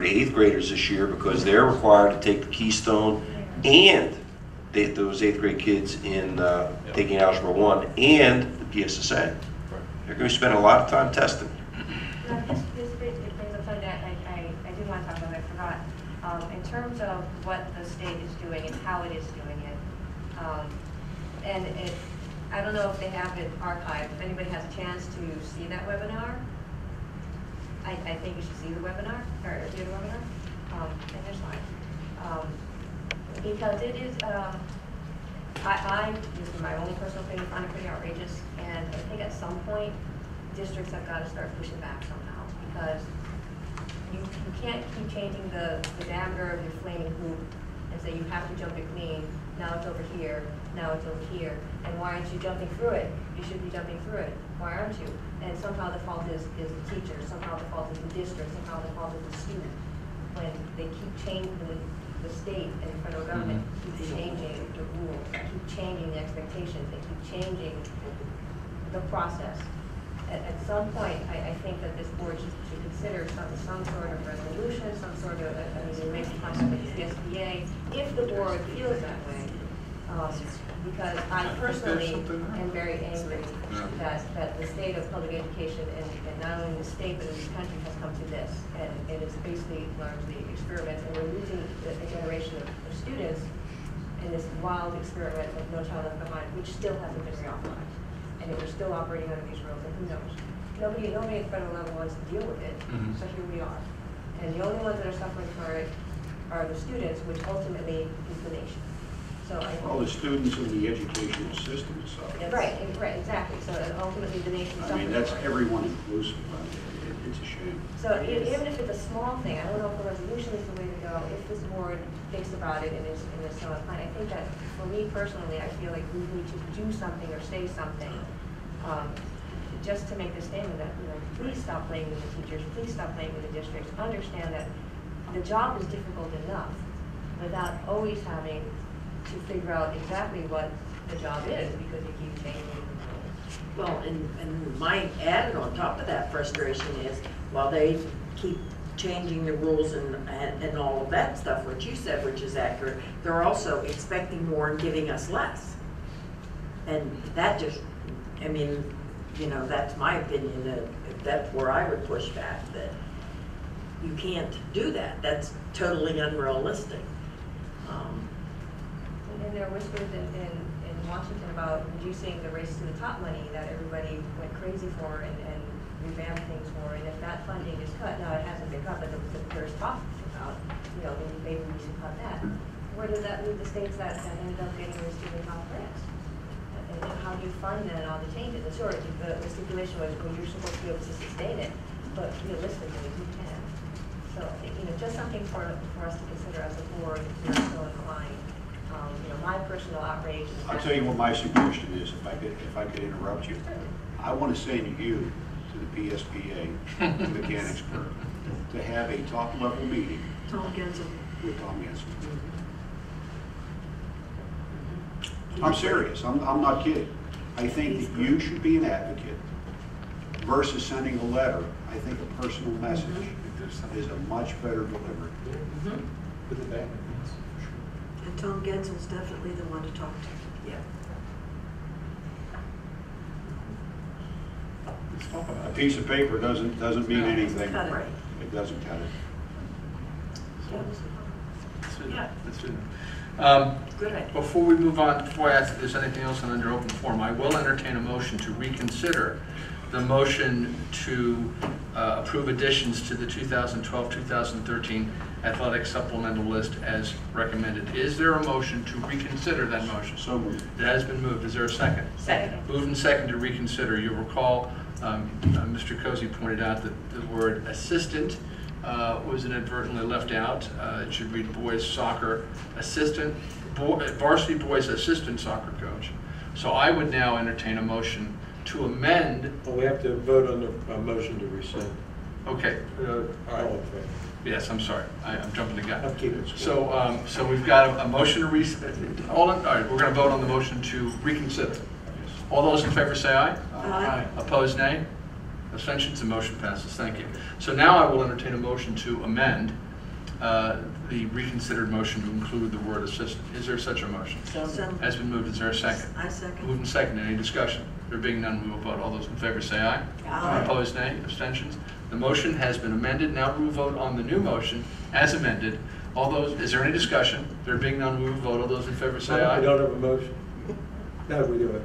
8th graders this year because they're required to take the Keystone and those 8th grade kids in taking Algebra 1 and the PSSA. They're going to spend a lot of time testing. This brings up something that I do want to talk about. I forgot. In terms of what the state is doing and how it is doing it, I don't know if they have it archived. If anybody has a chance to see that webinar, I think you should see the webinar or hear the webinar. And there's mine. Because it is, this is my only personal opinion, find it pretty outrageous, and I think at some point districts have got to start pushing back somehow, because you can't keep changing the diameter of your flaming hoop and say you have to jump it clean. Now it's over here. Now it's over here. And why aren't you jumping through it? You should be jumping through it. Why aren't you? And somehow the fault is the teacher. Somehow the fault is the district. Somehow the fault is the student. When they keep changing the state and the federal government keep changing the rules, keep changing the expectations, they keep changing the process. At some point, I think that this board should consider some sort of resolution, some sort of, make some contact with the CSBA, if the board feels that way. Because I personally am very angry that the state of public education, and not only the state but in this country, has come to this. And it's basically largely experiments, and we're losing a generation of students in this wild experiment of No Child Left Behind, which still hasn't been reauthorized. And if we're still operating under these rules, and who knows? Nobody at the federal level wants to deal with it, so here we are. And the only ones that are suffering for it are the students, which ultimately is the nation. So I think the students in the educational system is suffering. Right, exactly. So ultimately the nation suffers. I mean, that's everyone inclusive. It's a shame. So even if it's a small thing, I don't know if the resolution is the way to go. If this board thinks about it and is so inclined, I think that for me personally, I feel like we need to do something or say something, just to make the statement that, please stop blaming the teachers, please stop blaming the districts. Understand that the job is difficult enough without always having to figure out exactly what the job is, because you keep changing the rules. Well, and my added on top of that frustration is, while they keep changing the rules and all of that stuff, what you said, which is accurate, they're also expecting more and giving us less. And that just, that's my opinion, that that's where I would push back, that you can't do that. That's totally unrealistic. And there are whispers in Washington about reducing the race to the top money that everybody went crazy for and revamped things for. And if that funding is cut, now it hasn't been cut, but there's talk about, maybe we should cut that. Where does that leave the states that ended up getting their student top grants? And how do you fund then all the changes? And sure, the stipulation was, well, you're supposed to be able to sustain it, but realistically, you can. So, just something for us to consider as a board if we're so inclined. My personal outrage is I'll tell you what my suggestion is, if I could interrupt you. I want to send you to the PSBA mechanics group to have a top-level meeting with Tom Genzel. I'm serious. I'm not kidding. I think that you should be an advocate versus sending a letter. I think a personal message is a much better delivery. With the back. And Tom Genzel's definitely the one to talk to. Yeah. A piece of paper doesn't mean anything. Cut it. Right. It doesn't cut it. Yeah. Good idea. Before we move on, before I ask if there's anything else under open forum, I will entertain a motion to reconsider the motion to approve additions to the 2012-2013 athletic supplemental list as recommended. Is there a motion to reconsider that motion? So moved. It has been moved. Is there a second? Second. Moved and second to reconsider. You'll recall Mr. Cozy pointed out that the word assistant was inadvertently left out. It should read boys soccer assistant, varsity boys assistant soccer coach. So I would now entertain a motion to amend. Well, we have to vote on the motion to rescind. Okay. All right. Yes, I'm sorry. I'm jumping the gun. I'm keeping score. So we've got a motion to rescind. All right, we're going to vote on the motion to reconsider. All those in favor say aye. Aye. Opposed, nay. Abstentions, the motion passes. Thank you. So now I will entertain a motion to amend the reconsidered motion to include the word assistant. Is there such a motion? So, Has been moved. Is there a second? I second. Moved and seconded. Any discussion? There being none, we will vote. All those in favor say aye. Aye. Opposed, nay. Abstentions? The motion has been amended. Now we will vote on the new motion as amended. All those, is there any discussion? There being none, we will vote. All those in favor say aye. We don't have a motion. No, we do it.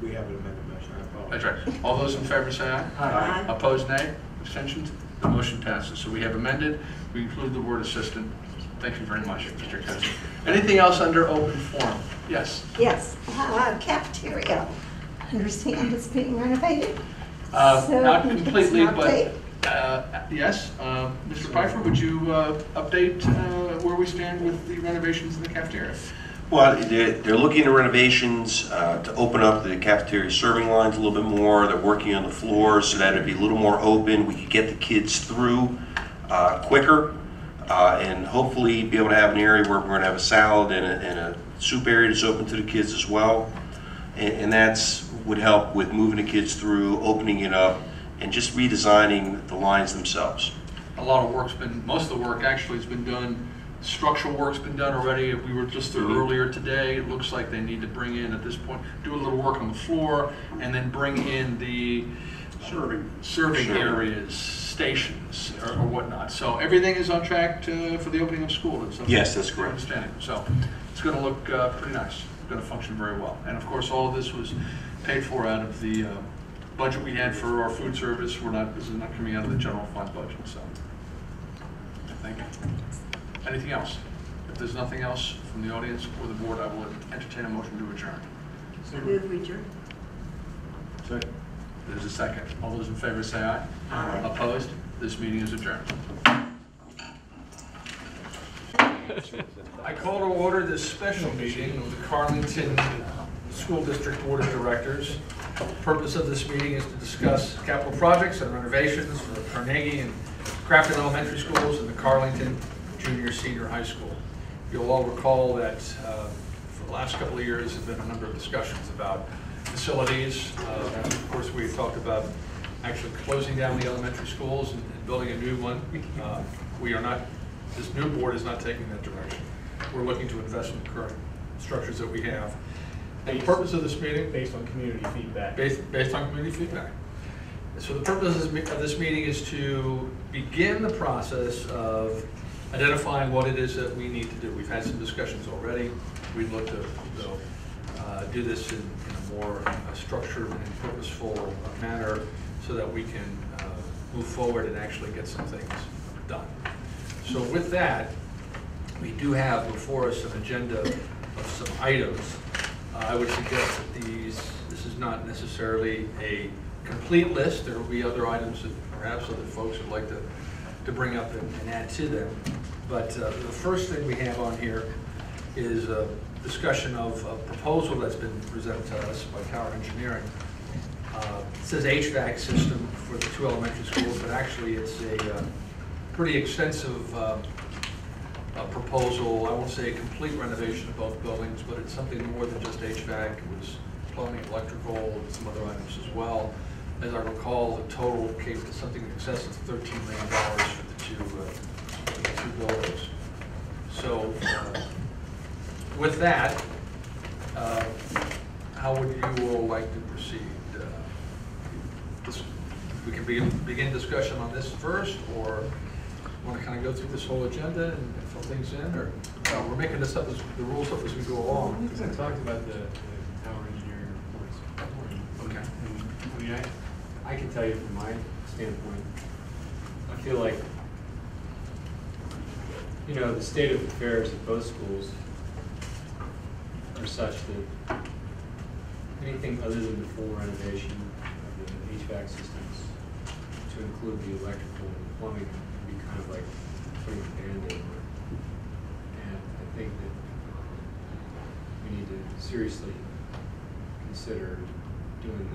We have an amended motion. I apologize. That's right. All those in favor say aye. Aye. Opposed, nay. Abstentions? The motion passes. So we have amended. We include the word assistant. Thank you very much, Mr. Cozy. Anything else under open forum? Yes. Yes, cafeteria. I understand it's being renovated. So Not can you give us completely, an but update? yes. Mr. Pfeiffer, would you update where we stand with the renovations in the cafeteria? Well, they're looking at renovations to open up the cafeteria serving lines a little bit more. They're working on the floors so that it'd be a little more open. We could get the kids through quicker and hopefully be able to have an area where we're going to have a salad and a soup area that's open to the kids as well. And that's would help with moving the kids through, opening it up, and just redesigning the lines themselves. A lot of work's been, most of the work actually has been done. Structural work's been done already. We were just there earlier today. It looks like they need to bring in, at this point, do a little work on the floor, and then bring in the serving areas, stations, or whatnot. So everything is on track for the opening of school. Yes, that's correct. Understanding. So it's going to look pretty nice. It's going to function very well. And of course, all of this was paid for out of the budget we had for our food service. This is not coming out of the general fund budget. So thank you. Anything else? If there's nothing else from the audience or the board, I will entertain a motion to adjourn. I move we adjourn. Second. There's a second. All those in favor say aye. Aye. Opposed? This meeting is adjourned. I call to order this special meeting of the Carlynton School District Board of Directors. The purpose of this meeting is to discuss capital projects and renovations for the Carnegie and Crafton Elementary Schools and the Carlynton Junior Senior High School. You'll all recall that for the last couple of years there have been a number of discussions about facilities. Of course, we talked about actually closing down the elementary schools and building a new one. We are not, this new board is not taking that direction. We're looking to invest in the current structures that we have. And the purpose of this meeting? Based on community feedback. Based on community feedback. So the purpose of this meeting is to begin the process of identifying what it is that we need to do. We've had some discussions already. We'd look to do this in a more structured and purposeful manner so that we can move forward and actually get some things done. So with that, we do have before us an agenda of some items. I would suggest that this is not necessarily a complete list. There will be other items that perhaps other folks would like to bring up and add to them. But the first thing we have on here is a discussion of a proposal that's been presented to us by Tower Engineering. It says HVAC system for the two elementary schools, but actually it's a pretty extensive proposal. I won't say a complete renovation of both buildings, but it's something more than just HVAC. It was plumbing, electrical, and some other items as well. As I recall, the total came to something in excess of $13 million for the two buildings. So with that, how would you all like to proceed? We can begin discussion on this first, or want to kind of go through this whole agenda and fill things in, or we're making this up as the rules up as we go along. Because I talked about the tower engineering reports. Okay. And, I mean, I can tell you from my standpoint, I feel like, you know, the state of affairs at both schools are such that anything other than the full renovation of the HVAC systems, to include the electrical and plumbing, would be kind of like putting a Band-Aid on it. And I think that we need to seriously consider doing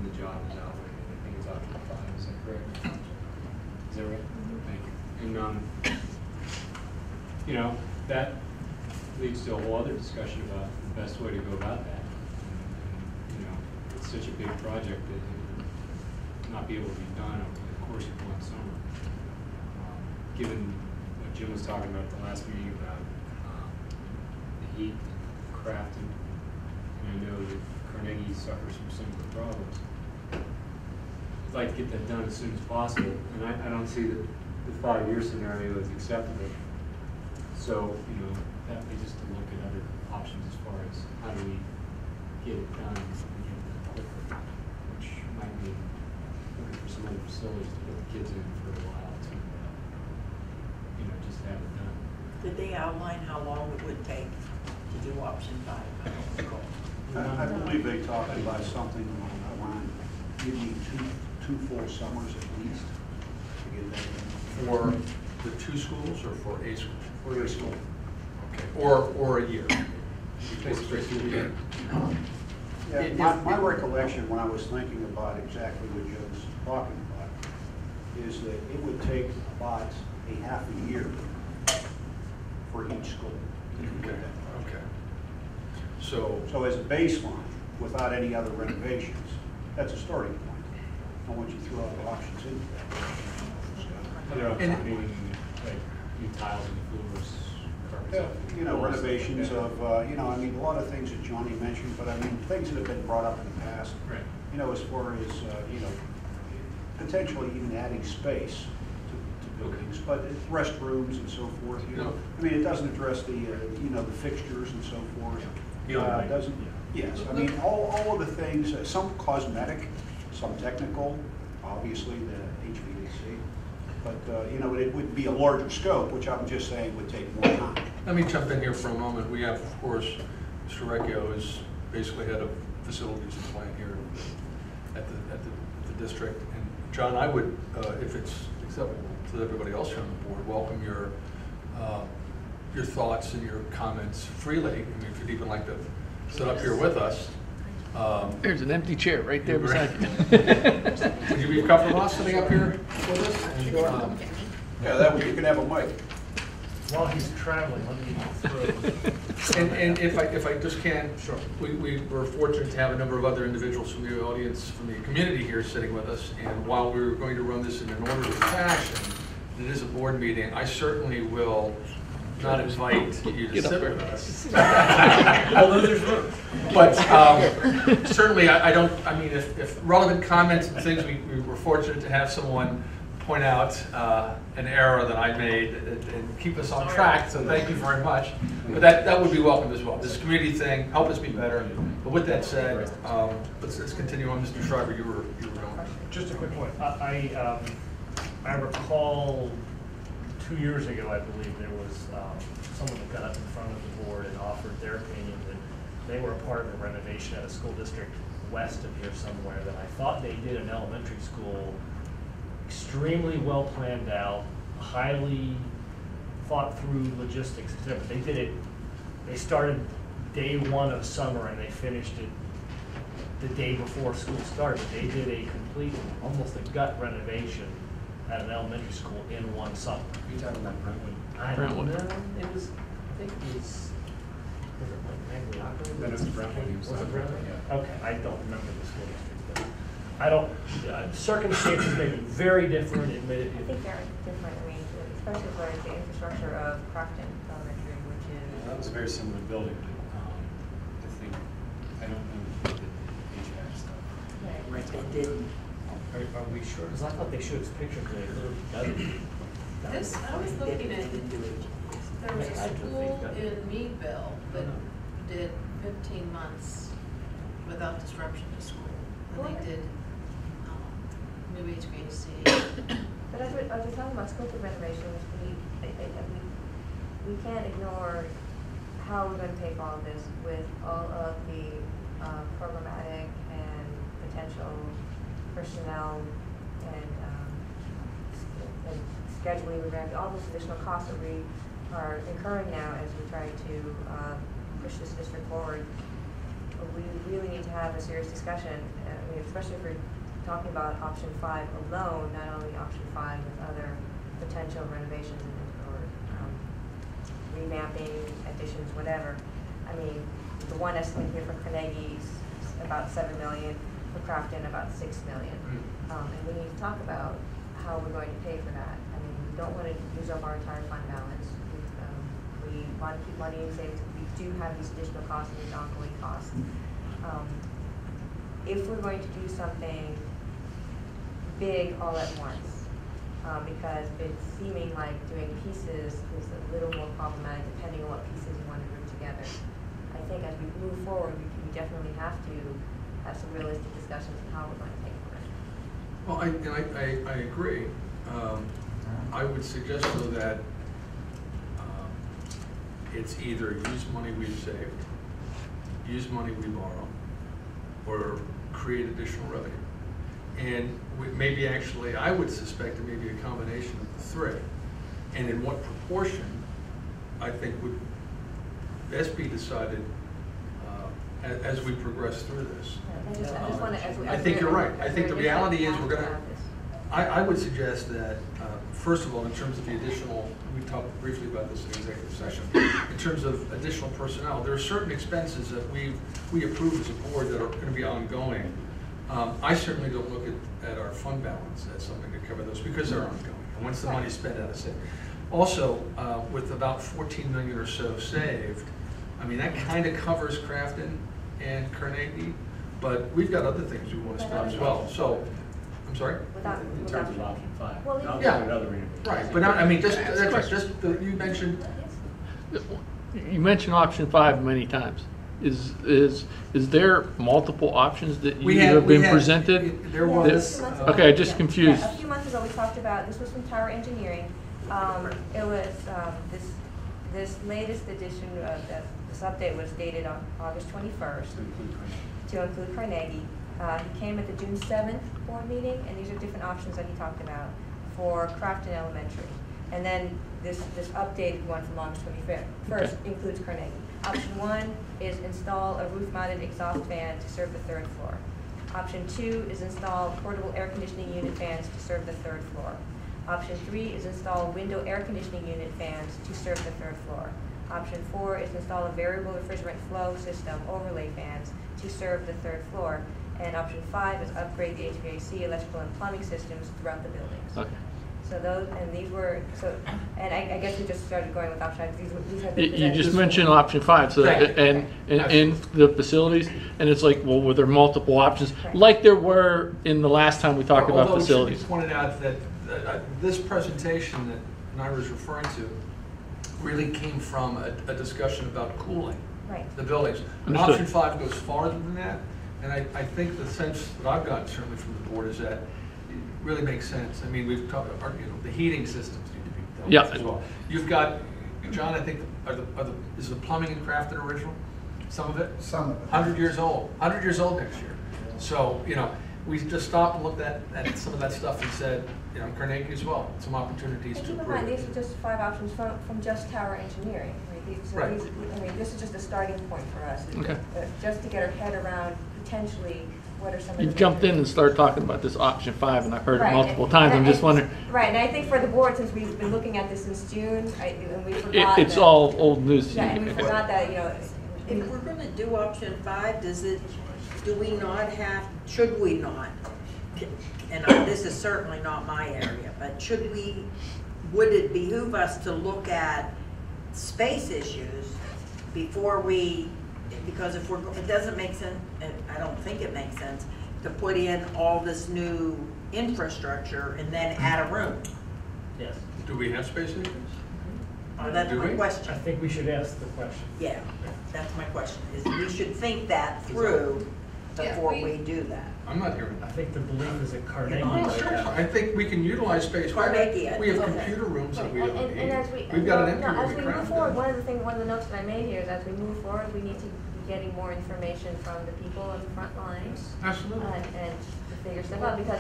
the job as outlined. I think it's option 5. Is that correct? Is that right? Thank you. And you know, that leads to a whole other discussion about the best way to go about that. And, you know, it's such a big project that it would not be able to be done over the course of one summer, given Jim was talking about the last meeting about the heat, Crafton, and I know that Carnegie suffers from similar problems. I'd like to get that done as soon as possible, and I don't see that the 5-year scenario is acceptable. So, you know, that we just to look at other options as far as how do we get it done and get it done quicker, which might mean looking for some other facilities to put the kids in for a while to, you know, just have it done. Did they outline how long it would take to do option 5? I don't recall. I believe they talked about something along that line. You need two full summers at least to get that done. For the 2 schools or for a school? For your school. Okay, or a year? Basically, 2 years. Yeah, my recollection when I was thinking about exactly what Joe was talking about is that it would take about a half a year for each school to complete that. Okay. So, So as a baseline, without any other renovations, that's a starting point. And once you throw other options into that. They're And- talking like new tiles in the floors, carpets. Yeah, up the you know, walls, renovations yeah. of, you know, I mean, a lot of things that Johnny mentioned, but I mean, things that have been brought up in the past. Right. You know, as far as, you know, potentially even adding space to buildings, but it's restrooms and so forth, you know. No. I mean, it doesn't address the, you know, the fixtures and so forth. Yeah. Doesn't, yes, I mean, all of the things, some cosmetic, some technical, obviously the HVAC. But, you know, it would be a larger scope, which I'm just saying would take more time. let me jump in here for a moment. We have, of course, Mr. Recchio is basically head of facilities and plant here at the district. And John, I would, if it's acceptable to everybody else here on the board, welcome your thoughts and your comments freely. I mean, if you'd even like to sit up here with us. There's an empty chair right there beside you. Would you be comfortable sitting up here with us? And, Yeah, that way you can have a mic. While he's traveling, let me throw. and if I just can, sure. We were fortunate to have a number of other individuals from the audience, from the community here sitting with us. And while we were going to run this in an orderly fashion, it is a board meeting, I certainly will not invite you to sit with us. Although there's room. But certainly, I mean, if relevant comments and things, we were fortunate to have someone point out an error that I made and keep us on track, so thank you very much. But that would be welcome as well. This community thing, help us be better. But with that said, let's continue on. Mr. Schreiber, you were going. Just a quick point. I recall 2 years ago, I believe, there was someone that got up in front of the board and offered their opinion that they were a part of a renovation at a school district west of here somewhere, that I thought they did an elementary school extremely well planned out, highly thought through logistics, etc. But they did it, they started day 1 of summer and they finished it the day before school started. They did a complete, almost a gut renovation at an elementary school in one summer. You talking about Brentwood? I don't know, it was, I think it was it like Magliocco? That was Brentwood. He was Was it talking Brentwood? about, Okay, I don't remember the school district, but I don't, circumstances may be very different, it may, I think they're different, I mean, especially for the infrastructure of Crofton Elementary, which that was is, a very similar building, but I think, I don't know if they did the HVAC stuff. Right, they didn't. are we sure? Because I thought they showed us pictures and they literally done it. This, I was looking at, They didn't do it. there was I a don't school think that- in Meadville that did 15 months without disruption to school. And they did new HVAC. but as we're talking about scope of renovations, we can't ignore how we're gonna pay for all of this with all of the programmatic and potential personnel and scheduling, all those additional costs that we are incurring now as we try to push this district forward. We really need to have a serious discussion, I mean, especially if we're talking about option 5 alone, not only option 5 with other potential renovations or revamping, additions, whatever. I mean, the one estimate here for Carnegie's about $7 million, for Crofton about $6 million. And we need to talk about how we're going to pay for that. I mean, we don't want to use up our entire fund balance. We want to keep money in savings. We do have these additional costs and these ongoing costs. If we're going to do something big all at once, because it's seeming like doing pieces is a little more problematic depending on what pieces you want to bring together. I think as we move forward, we definitely have to have some realistic discussions on how we're going to pay for it. Well, I agree. I would suggest though that it's either use money we've saved, use money we borrow, or create additional revenue. And maybe actually, I would suspect it may be a combination of the three. And in what proportion, I think would best be decided as we progress through this. I just want to, I think you're right. I think the reality is we're going to, I would suggest that, first of all, in terms of the additional, we talked briefly about this in executive session, in terms of additional personnel, there are certain expenses that we approve as a board that are going to be ongoing. I certainly don't look at our fund balance as something to cover those because they're ongoing. And once the money's spent out of it. Also, with about 14 million or so saved, I mean, that kind of covers Carlynton and Carnegie, but we've got other things we want to spend as well. So, I'm sorry? In terms of option 5. Well, Not yeah. another reason. Right, but not, I mean, you mentioned. You mentioned option 5 many times. Is there multiple options that you have been presented? There was. Okay, just confused. Yeah, a few months ago we talked about, this was from Tower Engineering. It was this latest edition of this update was dated on August 21st to include Carnegie. He came at the June 7th board meeting, and these are different options that he talked about for Carlynton Elementary. And then this updated one from August 25th first includes Carnegie. Option 1 is install a roof-mounted exhaust fan to serve the 3rd floor. Option 2 is install portable air conditioning unit fans to serve the 3rd floor. Option 3 is install window air conditioning unit fans to serve the 3rd floor. Option 4 is install a variable refrigerant flow system overlay fans to serve the 3rd floor. And option 5 is upgrade the HVAC, electrical, and plumbing systems throughout the buildings. Okay. So those, and these were, and I guess we just started going with options. These have been You presented. just mentioned option 5, so Right. and in the facilities, and it's like, well, were there multiple options, Right. like there were in the last time we talked about Although facilities? it should be pointed out that this presentation that Naira's referring to really came from a discussion about cooling Right. the buildings. Understood. Option 5 goes farther than that, and I think the sense that I've gotten certainly from the board is that it really makes sense. I mean, we've talked about, the heating systems need to be dealt Yeah. with as well. You've got, John, I think, is the plumbing in Carlynton original? Some of it? Some of it. 100 years old. 100 years old next year. So, we just stopped and looked at some of that stuff and said, Carnegie as well, some opportunities And to keep in improve. mind, these are just 5 options from just Tower Engineering. Right. I mean, this is just a starting point for us. Okay. Just to get our head around potentially what are some of the. You've jumped in and started talking about this option 5, and I've heard it Right, multiple and- times. I'm and- just wondering. Right, and I think for the board, since we've been looking at this since June, and we forgot. It's that- all old news to Yeah, and we you. forgot that, If we're gonna do option 5, do we not have, should we not? And this is certainly not my area, but would it behoove us to look at space issues before because it doesn't make sense, and I don't think it makes sense, to put in all this new infrastructure and then add a room? Yes. Do we have space issues? That's Do my we? question. I think we should ask the question. Yeah, that's my question, is we should think that through Yeah, before we- we do that. I'm not hearing I that. think the belief is that Carnegie. Yeah. might have- I think we can utilize space. Carnegie, We have okay. computer rooms that we don't And need. as we. We've got an no, empty room as at we move forward, Carlynton. one of the notes that I made here is as we move forward, we need to be getting more information from the people on the front lines. Absolutely. And to figure stuff out, because,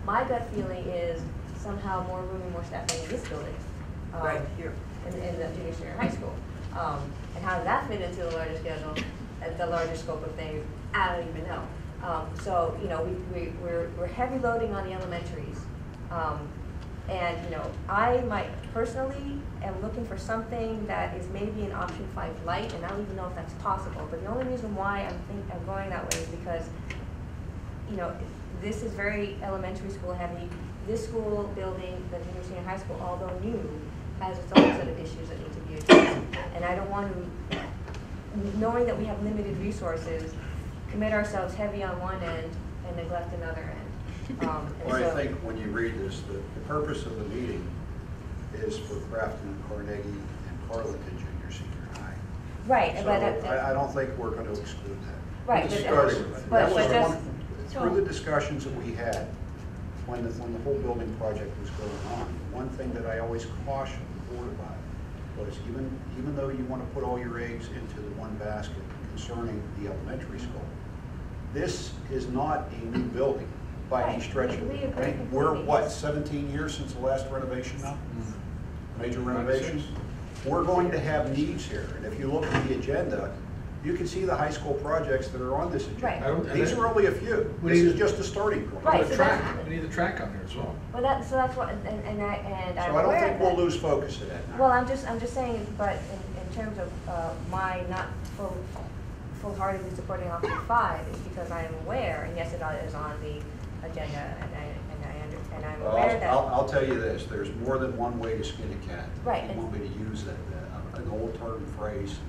my gut feeling is somehow more room and more staffing in this building. Right here. In the junior senior high school. And how does that fit into the larger schedule, the larger scope of things, I don't even know. So, we're heavy loading on the elementaries. And, I might personally am looking for something that is maybe an option 5 light, and I don't even know if that's possible. But the only reason why I'm going that way is because, this is very elementary school heavy. this school building, the junior senior high school, although new, has its own set of issues that need to be addressed. And I don't want to, knowing that we have limited resources, commit ourselves heavy on one end and neglect another end. And Well, I so- think when you read this, the purpose of the meeting is for Grafton, Carnegie, and Carlynton Junior Senior High. Right, So but I don't think we're going to exclude that. Right, Because but that was just- one- through the discussions that we had, when the whole building project was going on, one thing that I always cautioned the board about was even though you want to put all your eggs into the one basket concerning the elementary school, this is not a new building by any Right, stretch of we it. agree Right? We're, completely. what, 17 years since the last renovation now? Major renovations? 96. We're going to have needs here, and if you look at the agenda, you can see the high school projects that are on this Right. agenda. These are only a few. We This need is to- just a starting point. Right, The so track, that's- we need the track on there as well. Well, so that's what, and So I'm I don't aware think of we'll that. lose focus of that now. Well, I'm just saying, but in terms of my not full-heartedly supporting option 5 is because I am aware, and yes, it is on the agenda, and I'm Well, aware that. I'll tell you this, there's more than one way to skin a cat. Right, If you and- want me to use an old term phrase,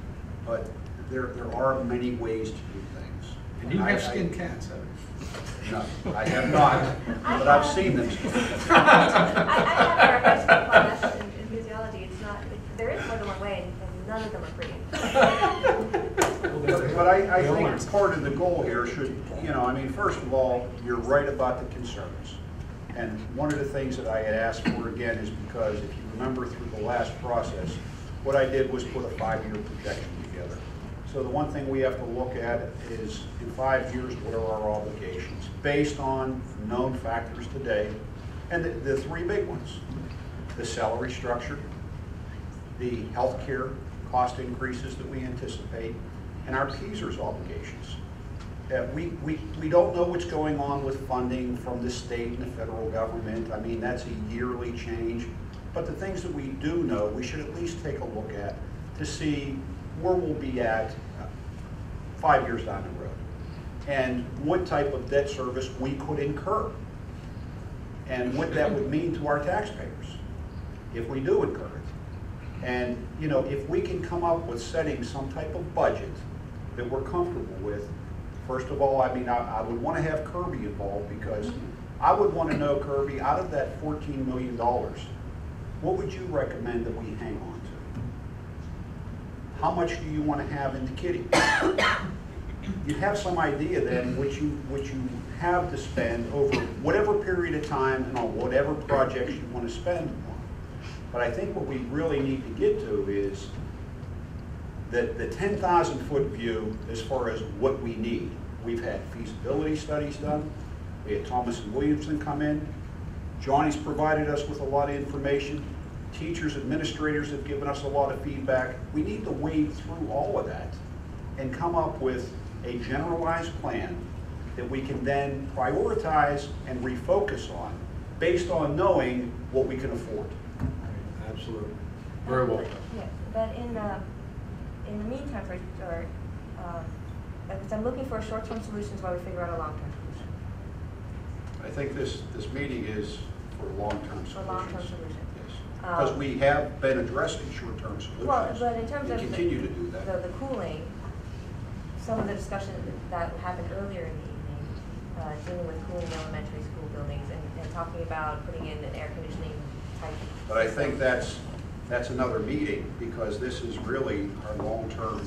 but there are many ways to do things. And you I- have I- skinned cats, haven't you? No, I have not, but I've seen them. I have our high school class in physiology, it's not, there is more than one way, and none of them are pretty. But I think part of the goal here should, I mean, first of all, you're right about the concerns. And one of the things that I had asked for again is because if you remember through the last process, what I did was put a 5-year projection together. So the one thing we have to look at is in 5 years, what are our obligations based on known factors today? And the three big ones, the salary structure, the healthcare cost increases that we anticipate, and our PSERS obligations. We don't know what's going on with funding from the state and the federal government. I mean, that's a yearly change. But the things that we do know, we should at least take a look at to see where we'll be at 5 years down the road. And what type of debt service we could incur. And what that would mean to our taxpayers if we do incur it. And, if we can come up with setting some type of budget that we're comfortable with, first of all, I mean, I would want to have Kirby involved because I would want to know, Kirby, out of that $14 million, what would you recommend that we hang on to? How much do you want to have in the kitty? You'd have some idea then what you have to spend over whatever period of time and on whatever projects you want to spend on. But I think what we really need to get to is that the 10,000-foot view as far as what we need. We've had feasibility studies done. We had Thomas and Williamson come in. Johnny's provided us with a lot of information. Teachers, administrators have given us a lot of feedback. We need to wade through all of that and come up with a generalized plan that we can then prioritize and refocus on based on knowing what we can afford. Absolutely. Very well. Yeah, but in the meantime, because I'm looking for short-term solutions while we figure out a long-term solution. I think this meeting is for long-term solutions. For long-term solution. Yes, because we have been addressing short-term solutions. Well, but in terms We of continue to do that. the cooling, some of the discussion that happened earlier in the evening, dealing with cooling elementary school buildings and talking about putting in an air conditioning type. But I think that's another meeting, because this is really our long-term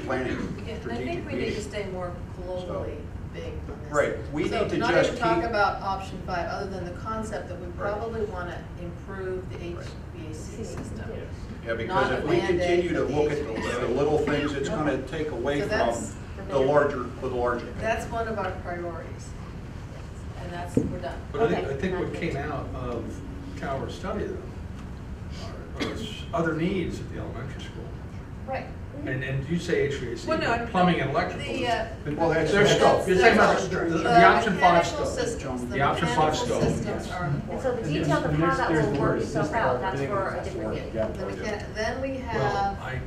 planning Yeah, and I strategic think we need to meeting. stay more globally big on this. Right, we So need to not just even talk keep- about option 5, other than the concept that we Right. probably want to improve the HVAC system. Yeah, because not if a we mandate continue to for the look at HVAC. the little things, it's going to take away So from that's- the larger picture. That's one of our priorities, and that's, we're done. But Okay. I think what came out of Calvert's study, though, are other needs at the elementary school. Right. And you say HVAC, Well, no, but plumbing and electrical. Well, that's- There's scope. You're saying about the option 5 mechanical scope. systems, The option 5 scope. systems are And so important. the details of how that will work itself out, that's for a different meeting. Then we Well, have, I,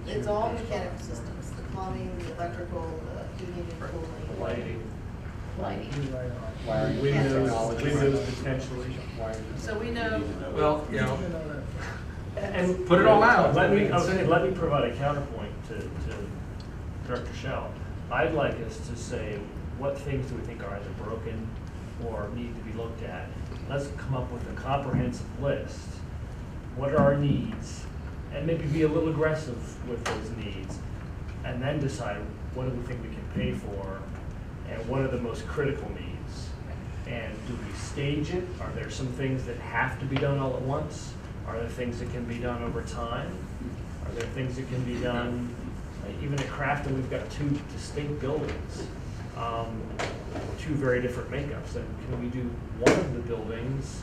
it's all mechanical systems, the plumbing, the electrical, the heating and cooling. Lighting. lighting. Windows potentially. So we know, Well, you know, And Put it all out. Let me, I mean, okay, let me provide a counterpoint to Director Shell. I'd like us to say, what things do we think are either broken or need to be looked at? Let's come up with a comprehensive list. What are our needs? And maybe be a little aggressive with those needs. And then decide, what do we think we can pay for? And what are the most critical needs? And do we stage it? Are there some things that have to be done all at once? Are there things that can be done over time? Are there things that can be done, even at Crafton, we've got two distinct buildings, two very different makeups. And can we do one of the buildings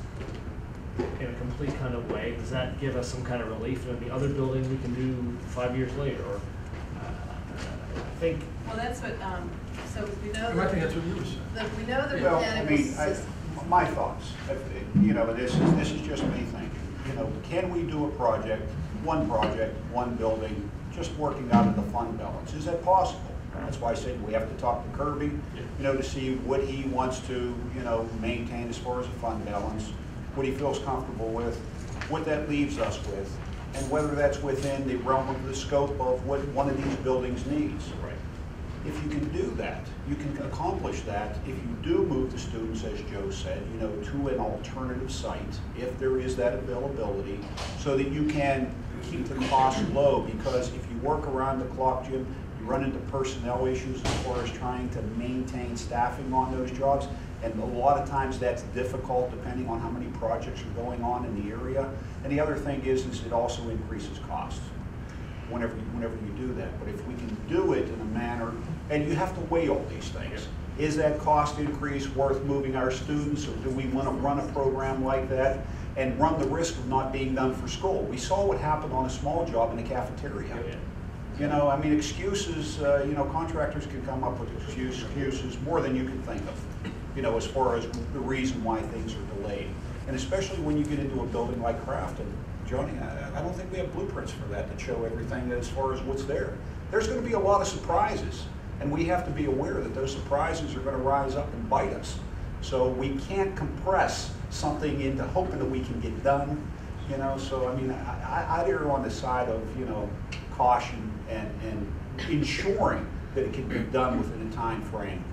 in a complete kind of way? Does that give us some kind of relief? And the other building we can do 5 years later? Or I think. well, that's what, so we know. I think that's what you were saying. We know the Well, I mechanical mean, system. my thoughts, you know, this is just me thinking. You know, can we do a project, one building, just working out of the fund balance? Is that possible? That's why I said we have to talk to Kirby, you know, to see what he wants to, you know, maintain as far as a fund balance, what he feels comfortable with, what that leaves us with, and whether that's within the realm of the scope of what one of these buildings needs. Right. If you can do that, you can accomplish that if you do move the students, as Joe said, you know, to an alternative site, if there is that availability, so that you can keep the cost low. Because if you work around the clock, Jim, you run into personnel issues as far as trying to maintain staffing on those jobs. And a lot of times that's difficult depending on how many projects are going on in the area. And the other thing is it also increases costs whenever you do that. But if we can do it in a manner, and you have to weigh all these things. Is that cost increase worth moving our students, or do we want to run a program like that and run the risk of not being done for school? We saw what happened on a small job in the cafeteria. You know, I mean, excuses, you know, contractors can come up with excuses more than you can think of, you know, as far as the reason why things are delayed. And especially when you get into a building like Crafton, Johnny, I don't think we have blueprints for that that show everything as far as what's there. There's going to be a lot of surprises, and we have to be aware that those surprises are going to rise up and bite us. So we can't compress something into hoping that we can get done, you know. So I mean, I'd err on the side of, you know, caution and ensuring that it can be done within a time frame,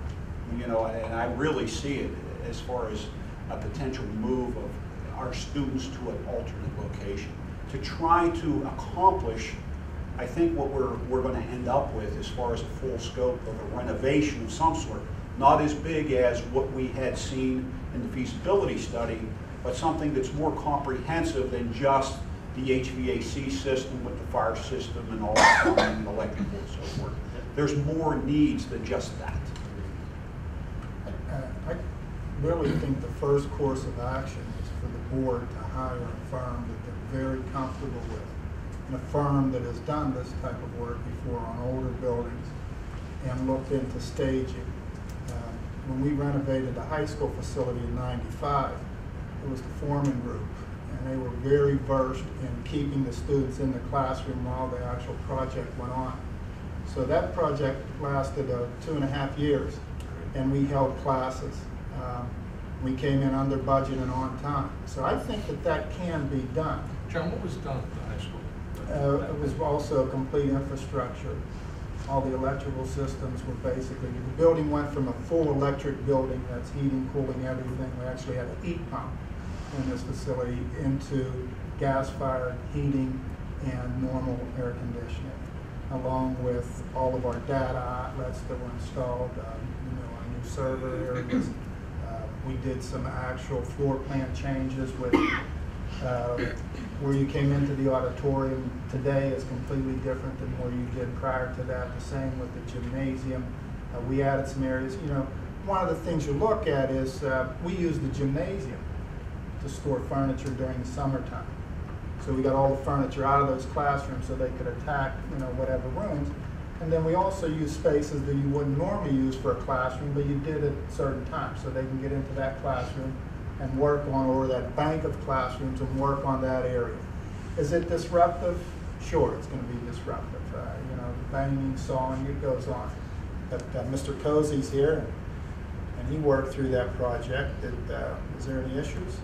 you know. And I really see it as far as a potential move of our students to an alternate location to try to accomplish, I think, what we're going to end up with as far as a full scope of a renovation of some sort. Not as big as what we had seen in the feasibility study, but something that's more comprehensive than just the HVAC system with the fire system and all that plumbing and electrical and so forth. There's more needs than just that. I really think the first course of action is for the board to hire a firm that they're very comfortable with, and a firm that has done this type of work before on older buildings and looked into staging. When we renovated the high school facility in '95, it was the Foreman Group, and they were very versed in keeping the students in the classroom while the actual project went on. So that project lasted 2.5 years, and we held classes. We came in under budget and on time. So I think that can be done. John, what was done at the high school? It was also complete infrastructure. All the electrical systems were basically, the building went from a full electric building that's heating, cooling, everything. We actually had a heat pump in this facility into gas-fired heating and normal air conditioning, along with all of our data outlets that were installed, you know, our new server areas. We did some actual floor plan changes with where you came into the auditorium today is completely different than where you did prior to that. The same with the gymnasium. We added some areas. You know, one of the things you look at is we use the gymnasium to store furniture during the summertime. So we got all the furniture out of those classrooms so they could attack, you know, whatever rooms. And then we also use spaces that you wouldn't normally use for a classroom, but you did at certain times, so they can get into that classroom and work on, or that bank of classrooms and work on that area. Is it disruptive? Sure, it's going to be disruptive. You know, banging, sawing, it goes on. But Mr. Cozy's here, and and he worked through that project. Was there any issues?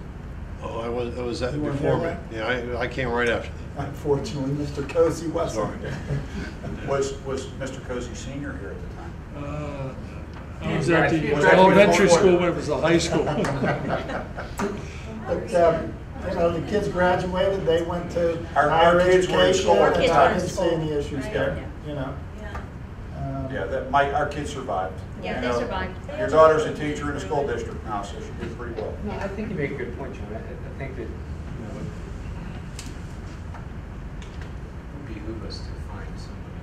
Oh, I was that You weren't before me. here Yeah, I came right after. Unfortunately, Mr. Cozy wasn't. Sorry. Was Mr. Cozy senior here at the time? I was at the Was that elementary before? school when it was a high school. But, you know, the kids graduated, they went to Our higher kids were in education, school at the and I time. didn't see any issues there, you know. Yeah, our kids survived. Yeah, You they know, survived. Your daughter's a teacher in a school district now, so she did pretty well. No, I think you make a good point, John. I think that, you know, it would behoove us to find somebody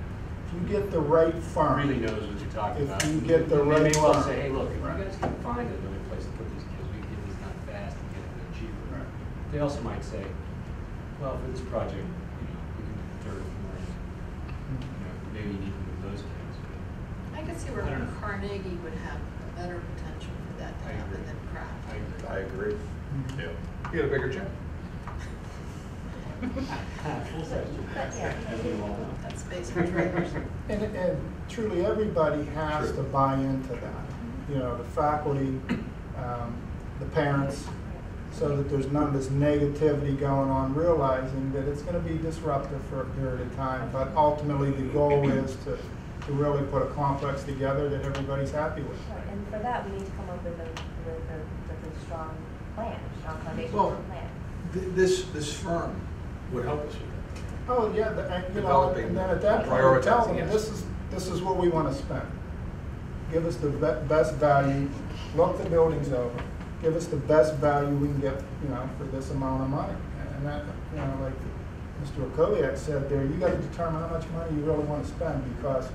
If you get the right who firm. really knows what you're talking If about. you get the And right maybe we'll firm. say, hey, look, if you guys can find another place to put these kids, we can get these done fast and get it done cheaper. Right. They also might say, well, for this project, you know, we can do the third floor, and, you know, maybe you need to move those kids. I could see where I don't know. Carnegie would have a better potential for that to I happen agree. than Kraft. I agree. Yeah. Get a bigger check. Full session. Yeah. As we all know. That's space for trailers. And truly, everybody has to buy into that. You know, the faculty, the parents, so that there's none of this negativity going on, realizing that it's going to be disruptive for a period of time. But ultimately, the goal is to really put a complex together that everybody's happy with. Right, and for that, we need to come up with a strong plan, a strong foundation Well, for a plan. This firm would help us with that. Oh, yeah, and, you know, Developing, and then at that point, we tell them, prioritizing, yes. this is what we want to spend. Give us the best value, look the buildings over, give us the best value we can get, you know, for this amount of money. And that, you know, like Mr. Okoviak said there, you got to determine how much money you really want to spend, because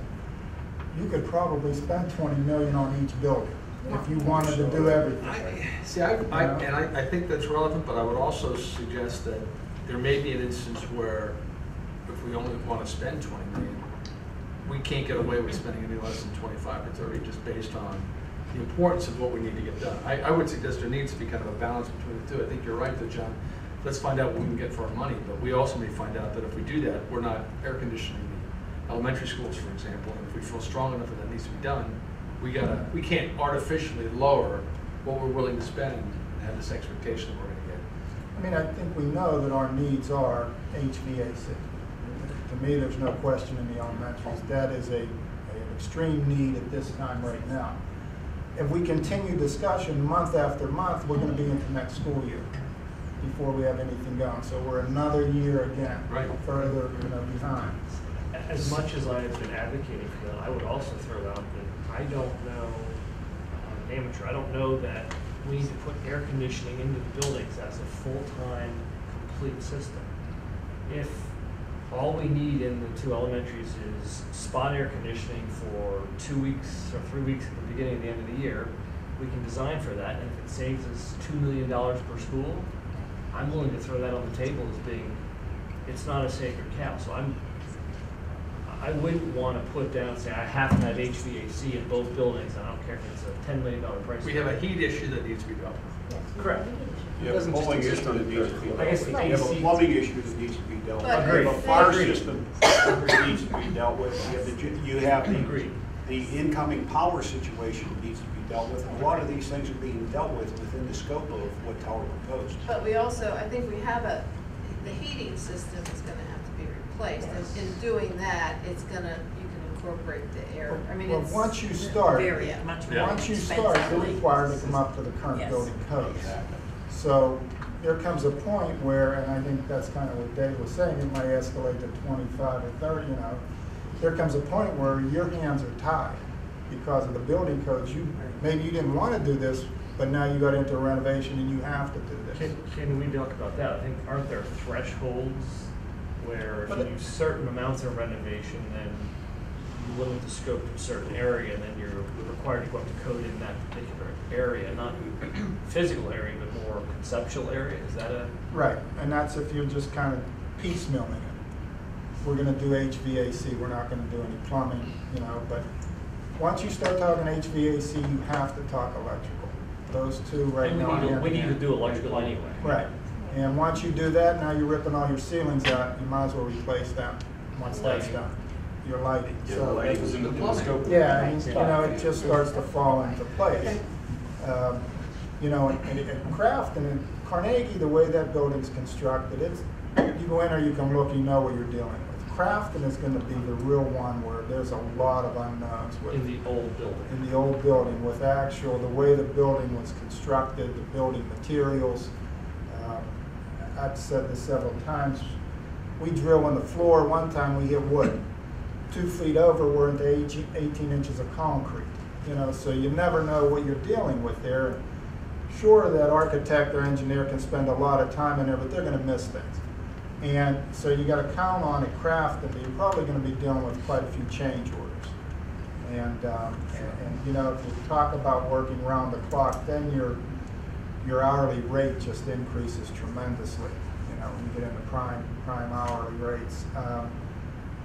you could probably spend 20 million on each building if you wanted to do everything. I think that's relevant, but I would also suggest that there may be an instance where if we only want to spend 20 million, we can't get away with spending any less than 25 or 30 just based on the importance of what we need to get done. I would suggest there needs to be kind of a balance between the two. I think you're right though, John. Let's find out what we can get for our money, but we also may find out that if we do that, we're not air conditioning the elementary schools, for example, and if we feel strong enough that that needs to be done, we can't artificially lower what we're willing to spend and have this expectation that we're going to get. I mean, I think we know that our needs are HVAC. To me, there's no question in the elementaries. That is an extreme need at this time right now. If we continue discussion month after month, we're going to be into next school year before we have anything going. So we're another year again, Right. further, you know, behind. As much as I have been advocating for that, I would also throw out that I don't know, I'm an amateur, I don't know that we need to put air conditioning into the buildings as a full-time, complete system. If all we need in the two elementaries is spot air conditioning for 2 weeks or 3 weeks at the beginning and the end of the year, we can design for that, and if it saves us $2 million per school, I'm willing to throw that on the table as being, it's not a sacred cow. So I wouldn't want to put down and say, I have to have HVAC in both buildings. I don't care if it's a $10 million price. We have a heat issue that needs to be dealt with. Correct. You have a plumbing issue that needs to be dealt I guess with. the You have a AC plumbing issue that needs to be dealt with. But- You have a fire Agreed. system that needs to be dealt with. You have Agreed. the incoming power situation that needs to be dealt with. And a lot of these things are being dealt with within the scope of what Tower proposed. But we also, I think we have the heating system is gonna have to be replaced. And in doing that, it's gonna, you can incorporate the air, I mean, Well, it's. once you start, Very much more once you start, you're required to come up to the current Yes. building codes. So there comes a point where, and I think that's kind of what Dave was saying, it might escalate to 25 or 30, you know. There comes a point where your hands are tied because of the building codes. Maybe you didn't want to do this, but now you got into a renovation and you have to do this. Can we talk about that? I think, aren't there thresholds where if you do certain amounts of renovation, then you limit the scope to a certain area, and then you're required to go up to code in that particular area, not physical area, but more conceptual area? Is that a? Right, and that's if you're just kind of piecemealing it. We're gonna do HVAC, we're not gonna do any plumbing, you know, but once you start talking HVAC, you have to talk electrical. Those two right And now. we need to do electrical anyway. Right, and once you do that, now you're ripping all your ceilings out, you might as well replace them once that's Lighting. done. Your lighting, Yeah, so. the lighting was in the scope. Yeah, I mean, you know, it just starts to fall into place. You know, and Kraft and Carnegie, the way that building's constructed, it's, you go in there, you can look, you know what you're dealing with. Crafton is going to be the real one where there's a lot of unknowns with. In the old building. In the old building, with actual, the way the building was constructed, the building materials. I've said this several times. We drill in the floor. One time we hit wood. 2 feet over, we're into 18 inches of concrete. You know, so you never know what you're dealing with there. Sure, that architect or engineer can spend a lot of time in there, but they're going to miss things. And so you got to count on a craft that you're probably going to be dealing with quite a few change orders. And you know, if you talk about working round the clock, then your hourly rate just increases tremendously. You know, when you get into prime hourly rates.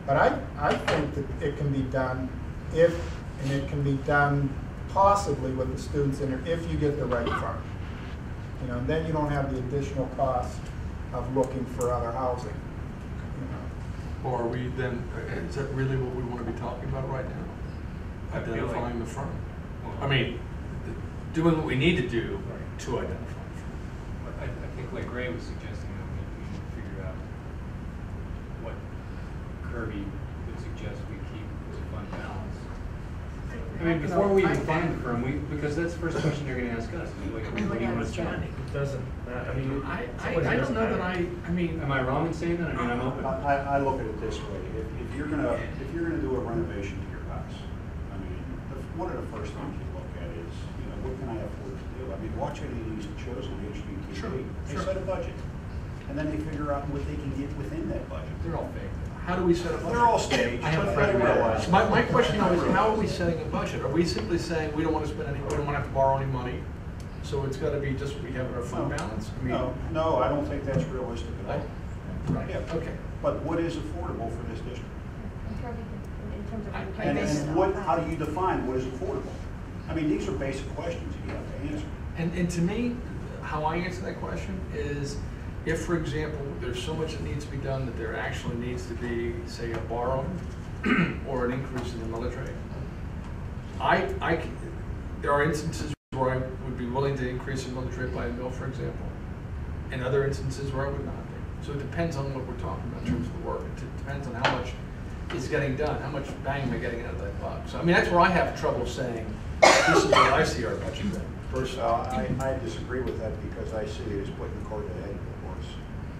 But I think that it can be done and it can be done possibly with the students in there if you get the right firm. You know, and then you don't have the additional costs of looking for other housing. You know. Or are we then, is that really what we want to be talking about right now? Identifying the firm? I mean, doing what we need to do to identify the firm. I think like Ray was suggesting, we need to figure out what Kirby would suggest we keep as a fund balance. I mean, before we even find the firm, because that's the first question they're going to ask us. Like, what do you want to spend? It doesn't, I mean. I don't know that I mean. Am I wrong in saying that? I mean, I'm open. I look at it this way. If you're gonna do a renovation to your house, I mean, one of the first things you look at is, you know, what can I afford to do? I mean, watch any of these shows on HGTV. Sure, They sure. set a budget, and then they figure out what they can get within that budget. They're all fake. How do we set a budget? They're all staged. I have a but friend they who realize. My question though is, how are we setting a budget? Are we simply saying we don't want to spend any, we don't want to have to borrow any money? So it's got to be just what we have in our fund balance? I mean, No, I don't think that's realistic at all. Right, Yeah. okay. But what is affordable for this district? In terms of. And what, how do you define what is affordable? I mean, these are basic questions you have to answer. And to me, how I answer that question is, if, for example, there's so much that needs to be done that there actually needs to be, say, a borrowing or an increase in the military, there are instances where I would be willing to increase the military by a mil, for example, and other instances where I would not be. So it depends on what we're talking about in terms of the work. It depends on how much is getting done, how much bang am I getting out of that buck. So I mean, that's where I have trouble saying, this is what I see our budget at, personally. I disagree with that because I see it as putting the cart ahead of the horse.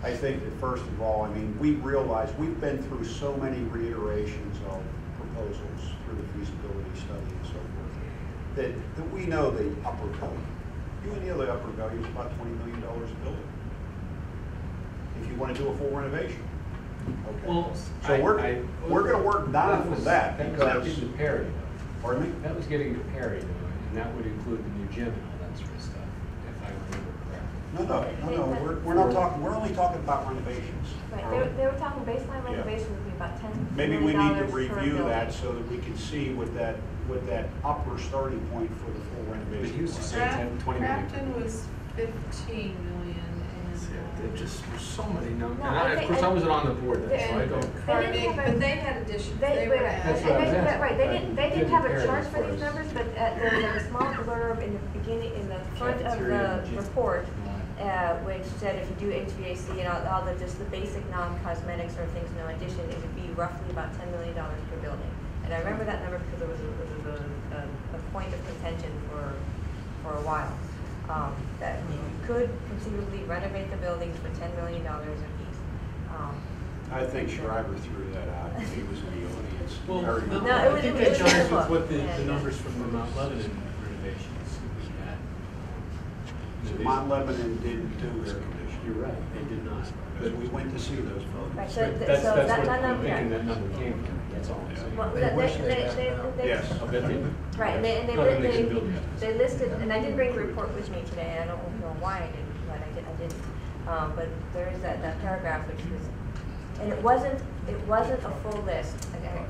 I think that first of all, I mean, we realize we've been through so many reiterations of proposals through the feasibility study and so forth, that we know the upper value. You and the other upper value is about $20 million a building. If you want to do a full renovation. Okay. Well, so we're going to work down from that was because. getting to parity, though. Pardon me? That was getting to parity, though, and that would include the new gym and all that sort of stuff, if I remember correctly. No, we're not talking, we're only talking about renovations. Right, they were talking baseline renovation would be about $10 Maybe we million need to per review building. that so that we can see what that upper starting point for the full But renovation he used to was. say 10, 20 million. Crafton was 15 million There just were so many numbers. No, And I of think- course, I wasn't on the board then, so I don't. They didn't have a- but they had additions. They, were wait, added. That's what I was and asking. right, they didn't have a Compare chart it for these first. numbers, but there was like a small blurb in the beginning, in the front of Cafeteria, the gym. report, which said if you do HVAC and all the, just the basic non-cosmetics or things, no addition, it would be roughly about $10 million per building. And I remember that number because it was a point of contention for a while. That you could conceivably renovate the buildings for $10 million apiece. I think Schreiber threw that out when he was in the audience. Well, Very no, good. No, it was- I think it that was in the jives with book. what the Yeah. numbers from the Mount Lebanon renovations we had. So Mount Lebanon didn't do air conditioning. You're right, they did not. Because we went to see those Right, buildings. so, That's so what that I'm number, thinking yeah. that number came from, that's all I'm saying. Well, Yes. I bet they do. right, and they No, then they can build it. they listed, and I didn't bring the report with me today, I don't know why I didn't, but I didn't. But there is that paragraph which was, and it wasn't a full list,